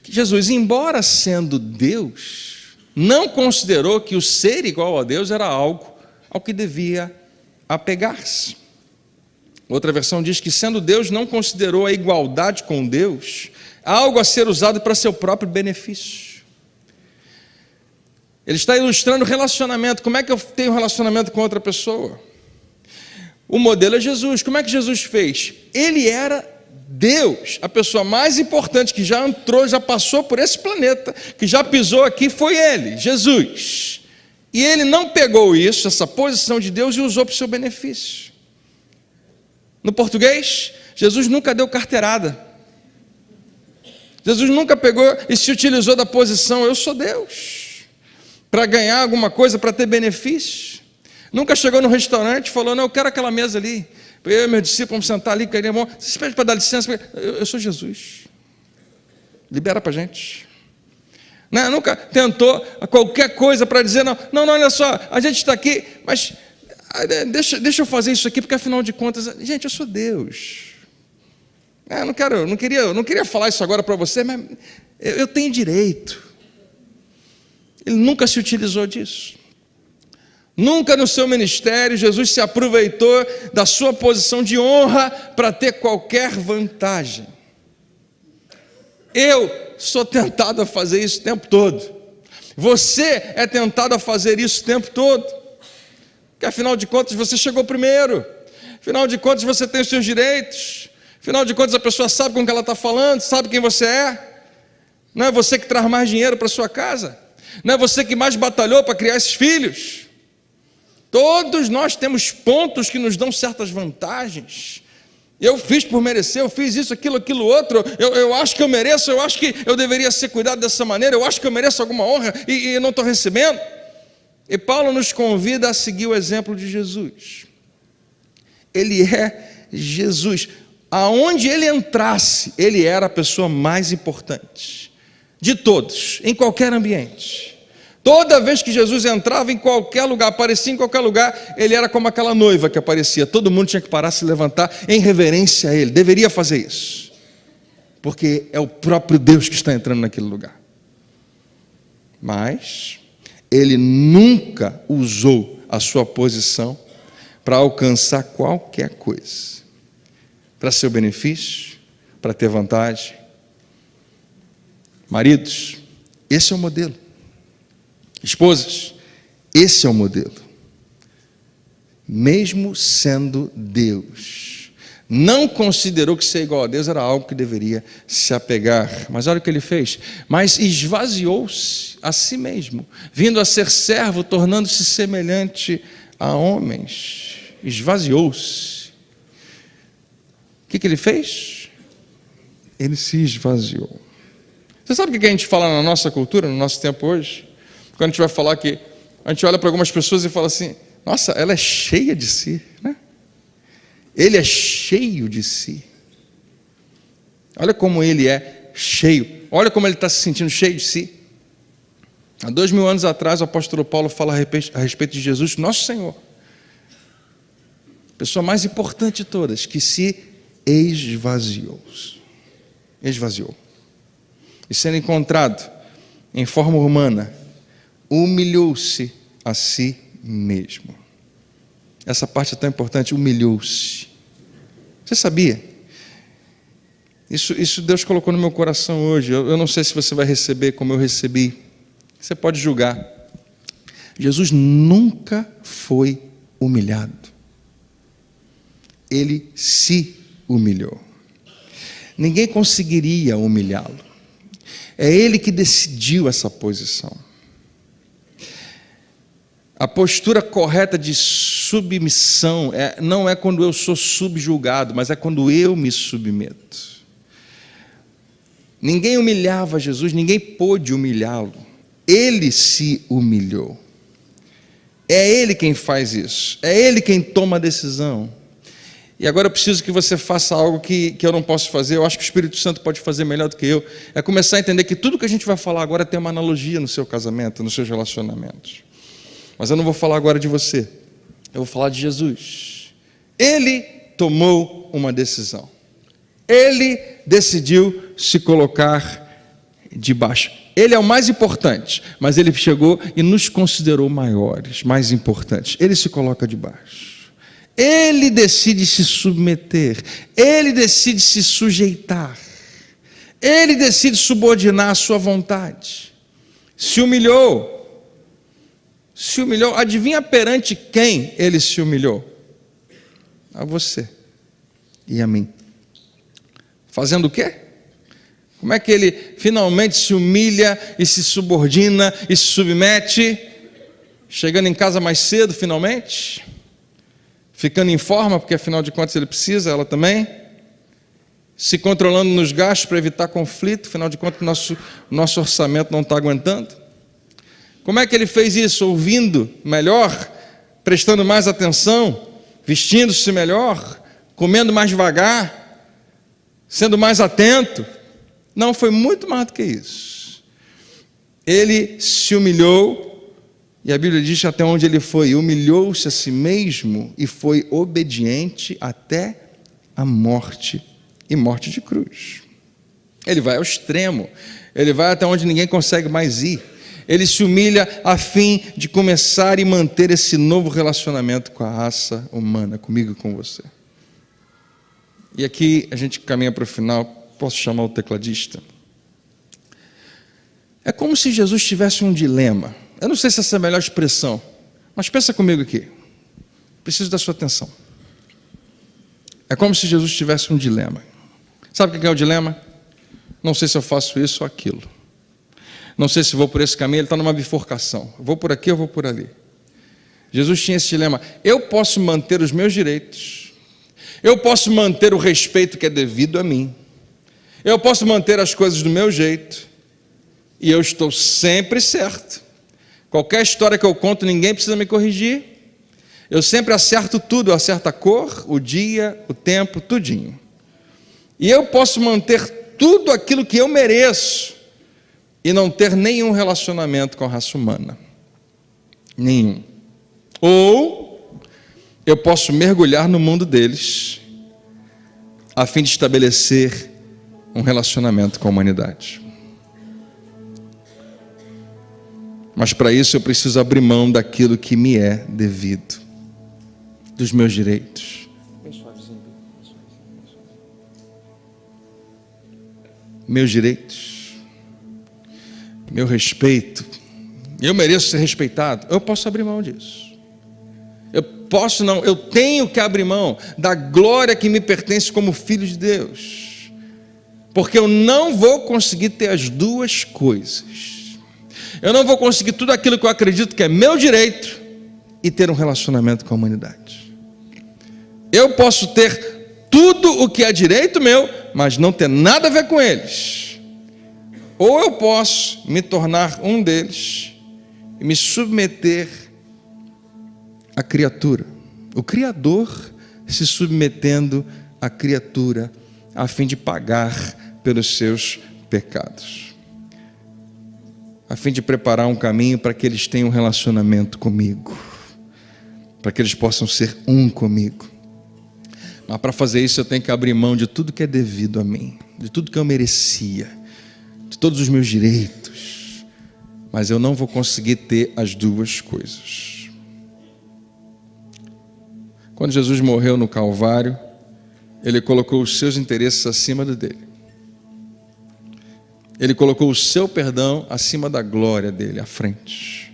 que Jesus, embora sendo Deus, não considerou que o ser igual a Deus era algo ao que devia apegar-se. Outra versão diz que, sendo Deus, não considerou a igualdade com Deus algo a ser usado para seu próprio benefício. Ele está ilustrando o relacionamento. Como é que eu tenho um relacionamento com outra pessoa? O modelo é Jesus. Como é que Jesus fez? Ele era Deus, a pessoa mais importante que já entrou, já passou por esse planeta, que já pisou aqui, foi ele, Jesus. E ele não pegou isso, essa posição de Deus, e usou para o seu benefício. No português, Jesus nunca deu carteirada. Jesus nunca pegou e se utilizou da posição, eu sou Deus, para ganhar alguma coisa, para ter benefício. Nunca chegou no restaurante e falou, não, eu quero aquela mesa ali, eu e meus discípulos vamos sentar ali, vocês pedem para dar licença, eu sou Jesus, libera para a gente. Não, nunca tentou qualquer coisa para dizer, não, olha só, a gente está aqui, mas deixa eu fazer isso aqui, porque afinal de contas, gente, eu sou Deus. Não queria falar isso agora para você, mas eu tenho direito. Ele nunca se utilizou disso. Nunca no seu ministério Jesus se aproveitou da sua posição de honra para ter qualquer vantagem. Eu sou tentado a fazer isso o tempo todo. Você é tentado a fazer isso o tempo todo. Porque afinal de contas você chegou primeiro. Afinal de contas você tem os seus direitos. Afinal de contas a pessoa sabe com o que ela está falando, sabe quem você é. Não é você que traz mais dinheiro para sua casa. Não é você que mais batalhou para criar esses filhos. Todos nós temos pontos que nos dão certas vantagens. Eu fiz por merecer, eu fiz isso, aquilo outro, eu acho que eu mereço, eu acho que eu deveria ser cuidado dessa maneira, eu acho que eu mereço alguma honra e não estou recebendo. E Paulo nos convida a seguir o exemplo de Jesus. Ele é Jesus. Aonde ele entrasse, ele era a pessoa mais importante de todos, em qualquer ambiente. Toda vez que Jesus entrava em qualquer lugar, aparecia em qualquer lugar, ele era como aquela noiva que aparecia. Todo mundo tinha que parar, se levantar em reverência a ele. Deveria fazer isso, porque é o próprio Deus que está entrando naquele lugar. Mas ele nunca usou a sua posição para alcançar qualquer coisa, para seu benefício, para ter vantagem. Maridos, esse é o modelo. Esposas, esse é o modelo. Mesmo sendo Deus, não considerou que ser igual a Deus era algo que deveria se apegar. Mas olha o que ele fez. Mas esvaziou-se a si mesmo, vindo a ser servo, tornando-se semelhante a homens. Esvaziou-se. O que ele fez? Ele se esvaziou. Você sabe o que a gente fala na nossa cultura, no nosso tempo hoje? Quando a gente vai falar que a gente olha para algumas pessoas e fala assim, nossa, ela é cheia de si, né? Ele é cheio de si. Olha como ele é cheio. Olha como ele está se sentindo cheio de si. Há 2000 anos atrás, o apóstolo Paulo fala a respeito de Jesus, nosso Senhor. Pessoa mais importante de todas, que se esvaziou. Esvaziou. E sendo encontrado em forma humana, humilhou-se a si mesmo. Essa parte é tão importante, humilhou-se. Você sabia? Isso Deus colocou no meu coração hoje. Eu não sei se você vai receber como eu recebi. Você pode julgar. Jesus nunca foi humilhado. Ele se humilhou. Ninguém conseguiria humilhá-lo. É ele que decidiu essa posição. A postura correta de submissão não é quando eu sou subjugado, mas é quando eu me submeto. Ninguém humilhava Jesus, ninguém pôde humilhá-lo. Ele se humilhou. É ele quem faz isso, é ele quem toma a decisão. E agora eu preciso que você faça algo que eu não posso fazer, eu acho que o Espírito Santo pode fazer melhor do que eu, é começar a entender que tudo que a gente vai falar agora tem uma analogia no seu casamento, nos seus relacionamentos. Mas eu não vou falar agora de você. Eu vou falar de Jesus. Ele tomou uma decisão. Ele decidiu se colocar debaixo. Ele é o mais importante, mas ele chegou e nos considerou maiores, mais importantes. Ele se coloca debaixo. Ele decide se submeter. Ele decide se sujeitar. Ele decide subordinar a sua vontade. Se humilhou. Se humilhou. Adivinha perante quem ele se humilhou? A você e a mim. Fazendo o quê? Como é que ele finalmente se humilha e se subordina e se submete? Chegando em casa mais cedo, finalmente? Ficando em forma, porque afinal de contas ele precisa, ela também? Se controlando nos gastos para evitar conflito, afinal de contas nosso orçamento não está aguentando? Como é que ele fez isso? Ouvindo melhor, prestando mais atenção, vestindo-se melhor, comendo mais devagar, sendo mais atento? Não, foi muito mais do que isso. Ele se humilhou, e a Bíblia diz até onde ele foi, humilhou-se a si mesmo e foi obediente até a morte, e morte de cruz. Ele vai ao extremo, ele vai até onde ninguém consegue mais ir. Ele se humilha a fim de começar e manter esse novo relacionamento com a raça humana, comigo e com você. E aqui a gente caminha para o final. Posso chamar o tecladista? É como se Jesus tivesse um dilema. Eu não sei se essa é a melhor expressão, mas pensa comigo aqui. Preciso da sua atenção. É como se Jesus tivesse um dilema. Sabe o que é o dilema? Não sei se eu faço isso ou aquilo. Não sei se vou por esse caminho, ele está numa bifurcação. Eu vou por aqui ou vou por ali. Jesus tinha esse dilema. Eu posso manter os meus direitos. Eu posso manter o respeito que é devido a mim. Eu posso manter as coisas do meu jeito. E eu estou sempre certo. Qualquer história que eu conto, ninguém precisa me corrigir. Eu sempre acerto tudo. Eu acerto a cor, o dia, o tempo, tudinho. E eu posso manter tudo aquilo que eu mereço. E não ter nenhum relacionamento com a raça humana. Nenhum. Ou eu posso mergulhar no mundo deles, a fim de estabelecer um relacionamento com a humanidade. Mas para isso eu preciso abrir mão daquilo que me é devido, dos meus direitos. Meus direitos, meu respeito. Eu mereço ser respeitado. Eu posso abrir mão disso. Eu tenho que abrir mão da glória que me pertence como filho de Deus. Porque eu não vou conseguir ter as duas coisas. Eu não vou conseguir tudo aquilo que eu acredito que é meu direito e ter um relacionamento com a humanidade. Eu posso ter tudo o que é direito meu, mas não ter nada a ver com eles. Ou eu posso me tornar um deles e me submeter à criatura. O Criador se submetendo à criatura a fim de pagar pelos seus pecados, a fim de preparar um caminho para que eles tenham um relacionamento comigo, para que eles possam ser um comigo. Mas para fazer isso eu tenho que abrir mão de tudo que é devido a mim, de tudo que eu merecia, de todos os meus direitos, mas eu não vou conseguir ter as duas coisas. Quando Jesus morreu no Calvário, ele colocou os seus interesses acima do dele. Ele colocou o seu perdão acima da glória dele, à frente.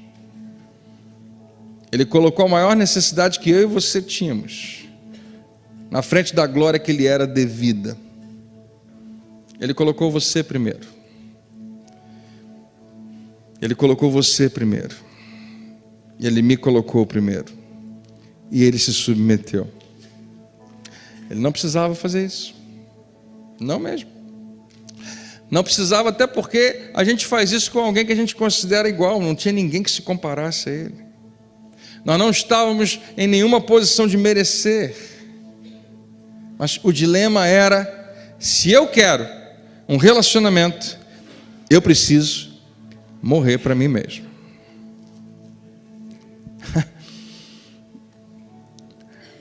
Ele colocou a maior necessidade que eu e você tínhamos, na frente da glória que lhe era devida. Ele colocou você primeiro. Ele colocou você primeiro. E ele me colocou primeiro. E ele se submeteu. Ele não precisava fazer isso. Não mesmo. Não precisava, até porque a gente faz isso com alguém que a gente considera igual. Não tinha ninguém que se comparasse a ele. Nós não estávamos em nenhuma posição de merecer. Mas o dilema era: se eu quero um relacionamento, eu preciso morrer para mim mesmo.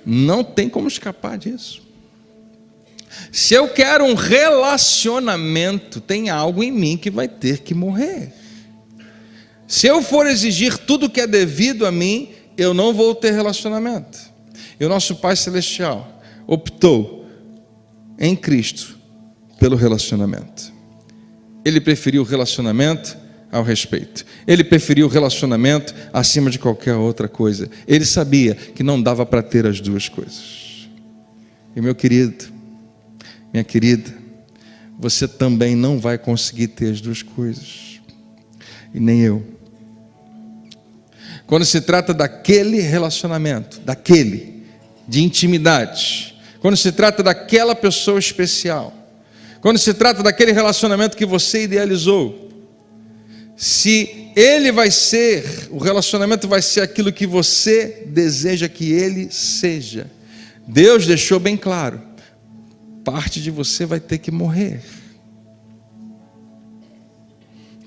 Não tem como escapar disso. Se eu quero um relacionamento, tem algo em mim que vai ter que morrer. Se eu for exigir tudo que é devido a mim, eu não vou ter relacionamento. E o nosso Pai Celestial optou em Cristo pelo relacionamento. Ele preferiu o relacionamento ao respeito. Ele preferiu o relacionamento acima de qualquer outra coisa. Ele sabia que não dava para ter as duas coisas. E meu querido, minha querida, você também não vai conseguir ter as duas coisas. E nem eu. Quando se trata daquele relacionamento, de intimidade, quando se trata daquela pessoa especial, quando se trata daquele relacionamento que você idealizou, se ele vai ser, o relacionamento vai ser aquilo que você deseja que ele seja, Deus deixou bem claro, parte de você vai ter que morrer.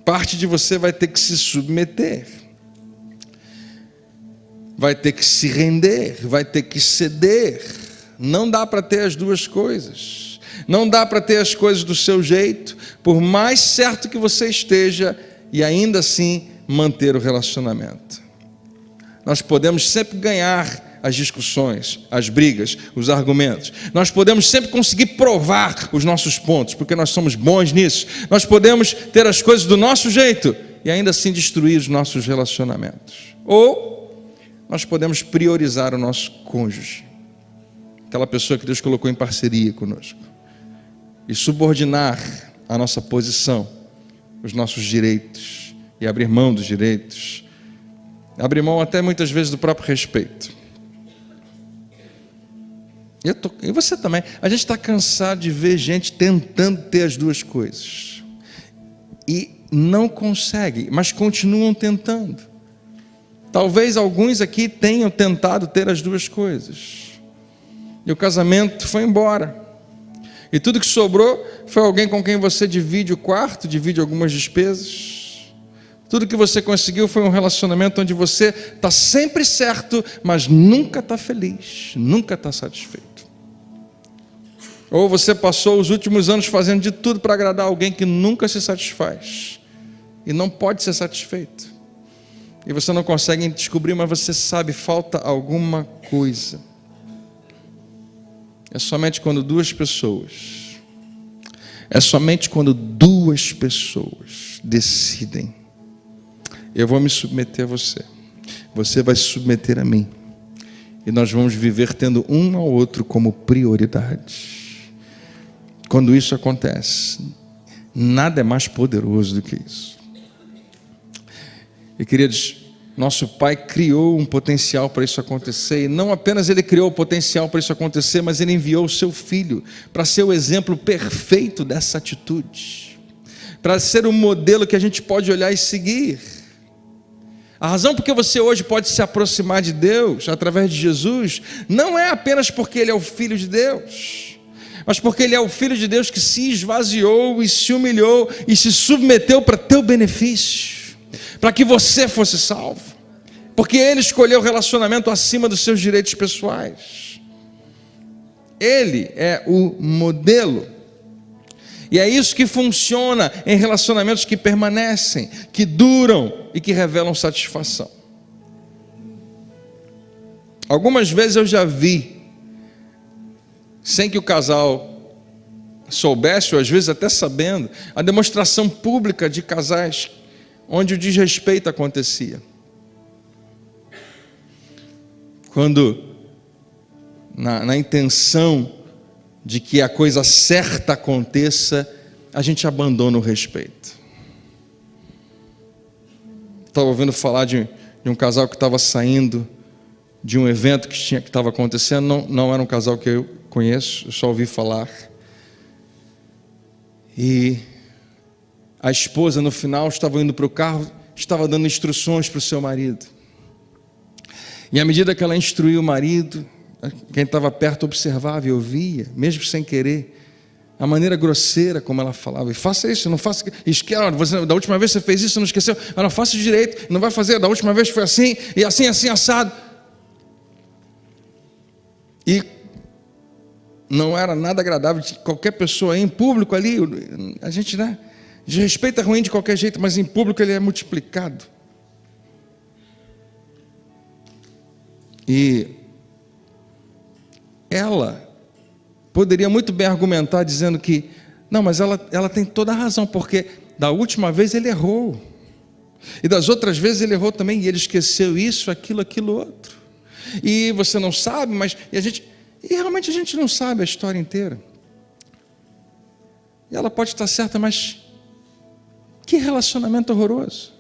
Parte de você vai ter que se submeter. Vai ter que se render, vai ter que ceder. Não dá para ter as duas coisas. Não dá para ter as coisas do seu jeito, por mais certo que você esteja, e ainda assim manter o relacionamento. Nós podemos sempre ganhar as discussões, as brigas, os argumentos. Nós podemos sempre conseguir provar os nossos pontos, porque nós somos bons nisso. Nós podemos ter as coisas do nosso jeito e ainda assim destruir os nossos relacionamentos. Ou nós podemos priorizar o nosso cônjuge, aquela pessoa que Deus colocou em parceria conosco, e subordinar a nossa posição, os nossos direitos, e abrir mão dos direitos, abrir mão até muitas vezes do próprio respeito. E você também. A gente está cansado de ver gente tentando ter as duas coisas e não consegue, mas continuam tentando. Talvez alguns aqui tenham tentado ter as duas coisas e o casamento foi embora, e tudo que sobrou foi alguém com quem você divide o quarto, divide algumas despesas. Tudo que você conseguiu foi um relacionamento onde você está sempre certo, mas nunca está feliz, nunca está satisfeito. Ou você passou os últimos anos fazendo de tudo para agradar alguém que nunca se satisfaz e não pode ser satisfeito. E você não consegue descobrir, mas você sabe, falta alguma coisa. É somente quando duas pessoas decidem: eu vou me submeter a você, você vai se submeter a mim, e nós vamos viver tendo um ao outro como prioridade. Quando isso acontece, nada é mais poderoso do que isso. E queridos, nosso Pai criou um potencial para isso acontecer, e não apenas Ele criou o potencial para isso acontecer, mas Ele enviou o seu Filho para ser o exemplo perfeito dessa atitude, para ser um modelo que a gente pode olhar e seguir. A razão porque você hoje pode se aproximar de Deus através de Jesus não é apenas porque Ele é o Filho de Deus, mas porque Ele é o Filho de Deus que se esvaziou e se humilhou e se submeteu para teu benefício, para que você fosse salvo, porque Ele escolheu o relacionamento acima dos seus direitos pessoais. Ele é o modelo. E é isso que funciona em relacionamentos que permanecem, que duram e que revelam satisfação. Algumas vezes eu já vi, sem que o casal soubesse, ou às vezes até sabendo, a demonstração pública de casais onde o desrespeito acontecia. Quando, na intenção de que a coisa certa aconteça, a gente abandona o respeito. Estava ouvindo falar de um casal que estava saindo de um evento que estava acontecendo. Não era um casal que eu conheço, eu só ouvi falar. E a esposa, no final, estava indo para o carro, estava dando instruções para o seu marido. E à medida que ela instruía o marido, quem estava perto observava e ouvia, mesmo sem querer, a maneira grosseira como ela falava: e faça isso, não faça isso, da última vez você fez isso, não esqueceu, mas não faça direito, não vai fazer, da última vez foi assim, e assim, assim, assado. E não era nada agradável de qualquer pessoa em público ali, a gente, né? Desrespeito é ruim de qualquer jeito, mas em público ele é multiplicado. E ela poderia muito bem argumentar dizendo que, não, mas ela tem toda a razão, porque da última vez ele errou. E das outras vezes ele errou também, e ele esqueceu isso, aquilo outro. E você não sabe, mas... E realmente a gente não sabe a história inteira. E ela pode estar certa, mas que relacionamento horroroso.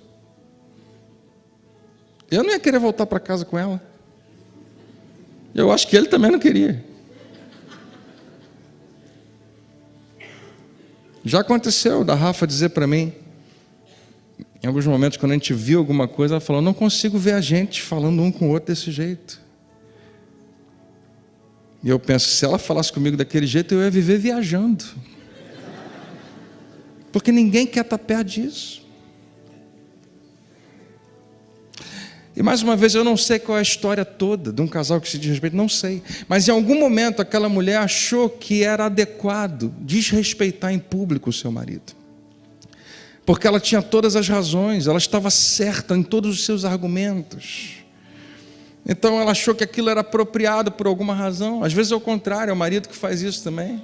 Eu não ia querer voltar para casa com ela. Eu acho que ele também não queria. Já aconteceu da Rafa dizer para mim, em alguns momentos, quando a gente viu alguma coisa, ela falou, não consigo ver a gente falando um com o outro desse jeito. E eu penso, se ela falasse comigo daquele jeito, eu ia viver viajando. Porque ninguém quer estar perto disso. E mais uma vez, eu não sei qual é a história toda de um casal que se desrespeita, não sei. Mas em algum momento aquela mulher achou que era adequado desrespeitar em público o seu marido. Porque ela tinha todas as razões, ela estava certa em todos os seus argumentos. Então ela achou que aquilo era apropriado por alguma razão. Às vezes é o contrário, é o marido que faz isso também.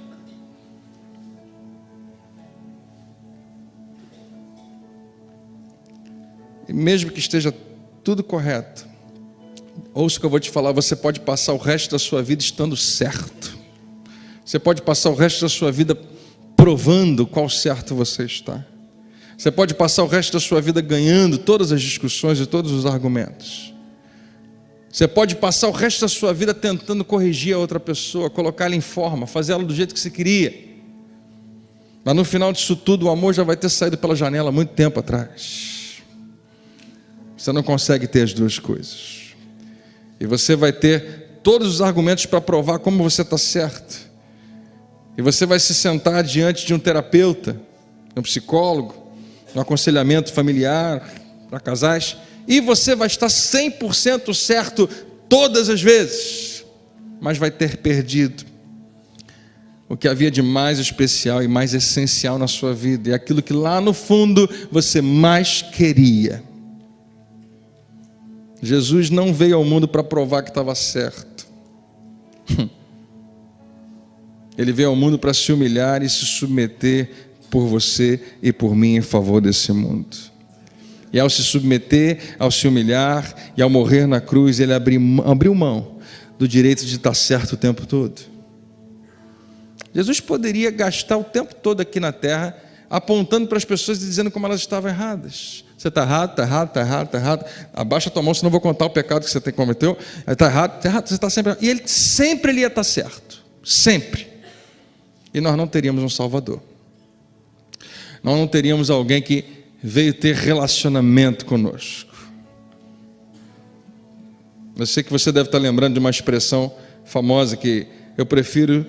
E mesmo que esteja tudo correto, ouça o que eu vou te falar, você pode passar o resto da sua vida estando certo. Você pode passar o resto da sua vida provando qual certo você está. Você pode passar o resto da sua vida ganhando todas as discussões e todos os argumentos. Você pode passar o resto da sua vida tentando corrigir a outra pessoa, colocá-la em forma, fazer ela do jeito que você queria. Mas no final disso tudo, o amor já vai ter saído pela janela há muito tempo atrás. Você não consegue ter as duas coisas. E você vai ter todos os argumentos para provar como você está certo. E você vai se sentar diante de um terapeuta, de um psicólogo, um aconselhamento familiar para casais, e você vai estar 100% certo todas as vezes, mas vai ter perdido o que havia de mais especial e mais essencial na sua vida, e aquilo que lá no fundo você mais queria. Jesus não veio ao mundo para provar que estava certo. Ele veio ao mundo para se humilhar e se submeter por você e por mim em favor desse mundo. E ao se submeter, ao se humilhar e ao morrer na cruz, ele abriu mão do direito de estar certo o tempo todo. Jesus poderia gastar o tempo todo aqui na terra apontando para as pessoas e dizendo como elas estavam erradas. Você está errado, está errado, está errado, está errado. Abaixa a tua mão, senão eu vou contar o pecado que você cometeu. Está errado, você está sempre errado. E ele sempre ia estar certo. Sempre. E nós não teríamos um Salvador. Nós não teríamos alguém que veio ter relacionamento conosco. Eu sei que você deve estar lembrando de uma expressão famosa que eu prefiro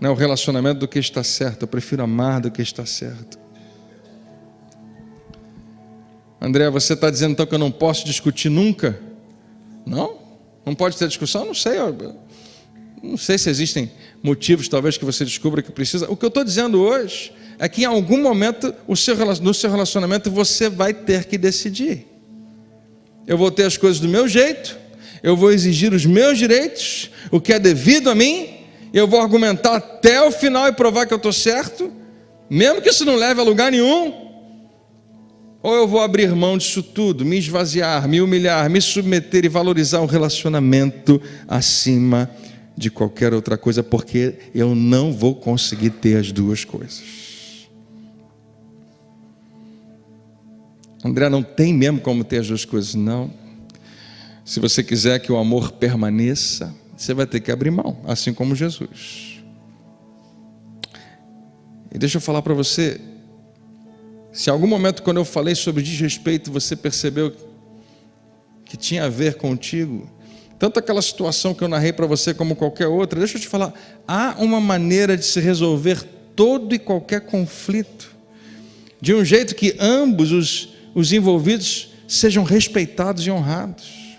o relacionamento do que está certo. Eu prefiro amar do que está certo. André, você está dizendo então que eu não posso discutir nunca? Não? Não pode ter discussão? Não sei. Não sei se existem motivos talvez que você descubra que precisa. O que eu estou dizendo hoje é que em algum momento no seu relacionamento você vai ter que decidir. Eu vou ter as coisas do meu jeito, eu vou exigir os meus direitos, o que é devido a mim, eu vou argumentar até o final e provar que eu estou certo, mesmo que isso não leve a lugar nenhum. Ou eu vou abrir mão disso tudo, me esvaziar, me humilhar, me submeter e valorizar o relacionamento acima de qualquer outra coisa, porque eu não vou conseguir ter as duas coisas. André, não tem mesmo como ter as duas coisas, não. Se você quiser que o amor permaneça, você vai ter que abrir mão, assim como Jesus. E deixa eu falar para você, se em algum momento quando eu falei sobre desrespeito, você percebeu que tinha a ver contigo, tanto aquela situação que eu narrei para você como qualquer outra, deixa eu te falar, há uma maneira de se resolver todo e qualquer conflito, de um jeito que ambos os envolvidos sejam respeitados e honrados.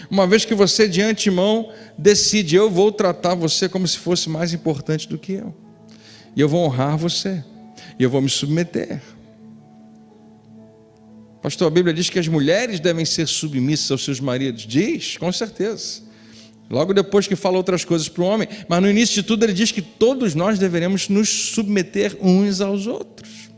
Uma vez que você de antemão decide: eu vou tratar você como se fosse mais importante do que eu. E eu vou honrar você. E eu vou me submeter. Pastor, a Bíblia diz que as mulheres devem ser submissas aos seus maridos. Diz, com certeza. Logo depois que fala outras coisas para o homem. Mas no início de tudo ele diz que todos nós deveremos nos submeter uns aos outros.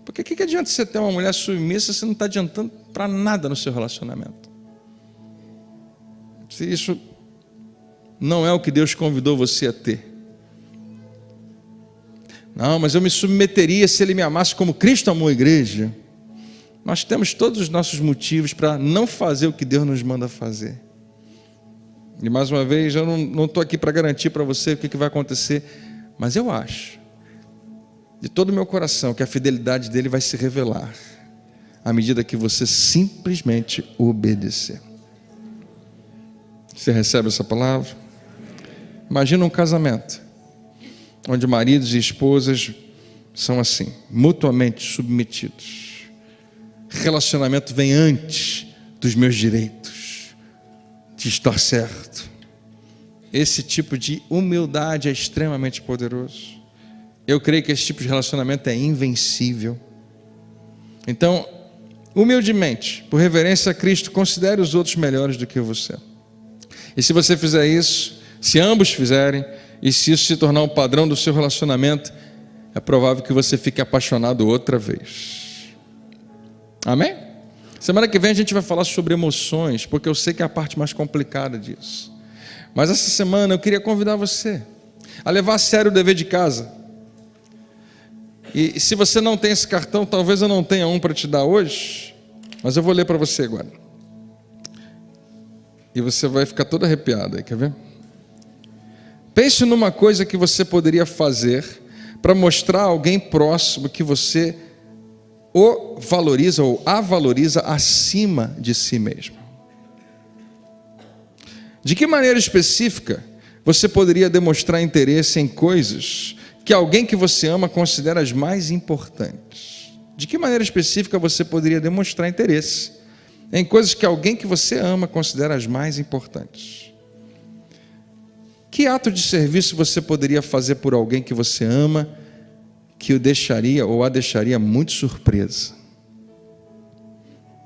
Porque o que adianta você ter uma mulher submissa se não está adiantando para nada no seu relacionamento? Se isso não é o que Deus convidou você a ter. Não, mas eu me submeteria se ele me amasse como Cristo amou a igreja. Nós temos todos os nossos motivos para não fazer o que Deus nos manda fazer. E mais uma vez, eu não estou aqui para garantir para você o que vai acontecer, mas eu acho, de todo o meu coração, que a fidelidade dele vai se revelar à medida que você simplesmente obedecer. Você recebe essa palavra? Imagina um casamento onde maridos e esposas são assim, mutuamente submetidos. Relacionamento vem antes dos meus direitos, de estar certo. Esse tipo de humildade é extremamente poderoso. Eu creio que esse tipo de relacionamento é invencível. Então, humildemente, por reverência a Cristo, considere os outros melhores do que você. E se você fizer isso, se ambos fizerem, e se isso se tornar um padrão do seu relacionamento, é provável que você fique apaixonado outra vez. Amém? Semana que vem a gente vai falar sobre emoções, porque eu sei que é a parte mais complicada disso. Mas essa semana eu queria convidar você a levar a sério o dever de casa. E se você não tem esse cartão, talvez eu não tenha um para te dar hoje, mas eu vou ler para você agora. E você vai ficar todo arrepiado aí, quer ver? Pense numa coisa que você poderia fazer para mostrar a alguém próximo que você o valoriza ou a valoriza acima de si mesmo. De que maneira específica você poderia demonstrar interesse em coisas que alguém que você ama considera as mais importantes? De que maneira específica você poderia demonstrar interesse em coisas que alguém que você ama considera as mais importantes? Que ato de serviço você poderia fazer por alguém que você ama, que o deixaria ou a deixaria muito surpresa?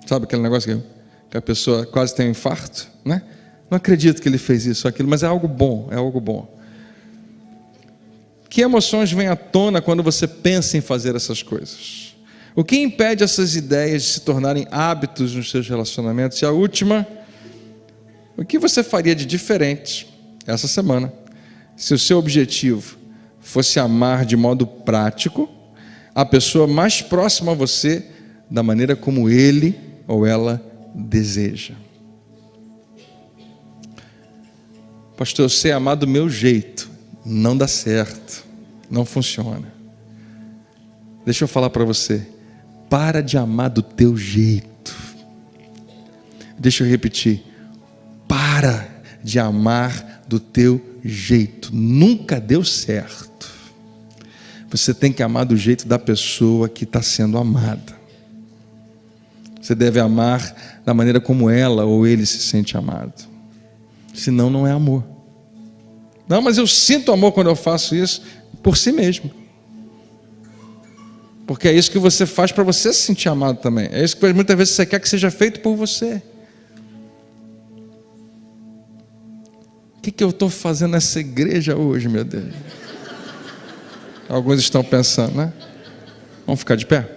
Sabe aquele negócio que a pessoa quase tem um infarto, né? Não acredito que ele fez isso ou aquilo, mas é algo bom, é algo bom. Que emoções vêm à tona quando você pensa em fazer essas coisas? O que impede essas ideias de se tornarem hábitos nos seus relacionamentos? E a última, o que você faria de diferente essa semana se o seu objetivo fosse amar de modo prático a pessoa mais próxima a você da maneira como ele ou ela deseja? Pastor, eu sei amar do meu jeito. Não dá certo, não funciona. Deixa eu falar para você, para de amar do teu jeito. Deixa eu repetir, para de amar do teu jeito. Nunca deu certo. Você tem que amar do jeito da pessoa que está sendo amada. Você deve amar da maneira como ela ou ele se sente amado. Senão não é amor. Não, mas eu sinto amor quando eu faço isso por si mesmo. Porque é isso que você faz para você se sentir amado também. É isso que muitas vezes você quer que seja feito por você. O que eu estou fazendo nessa igreja hoje, meu Deus? Alguns estão pensando, né? Vamos ficar de pé?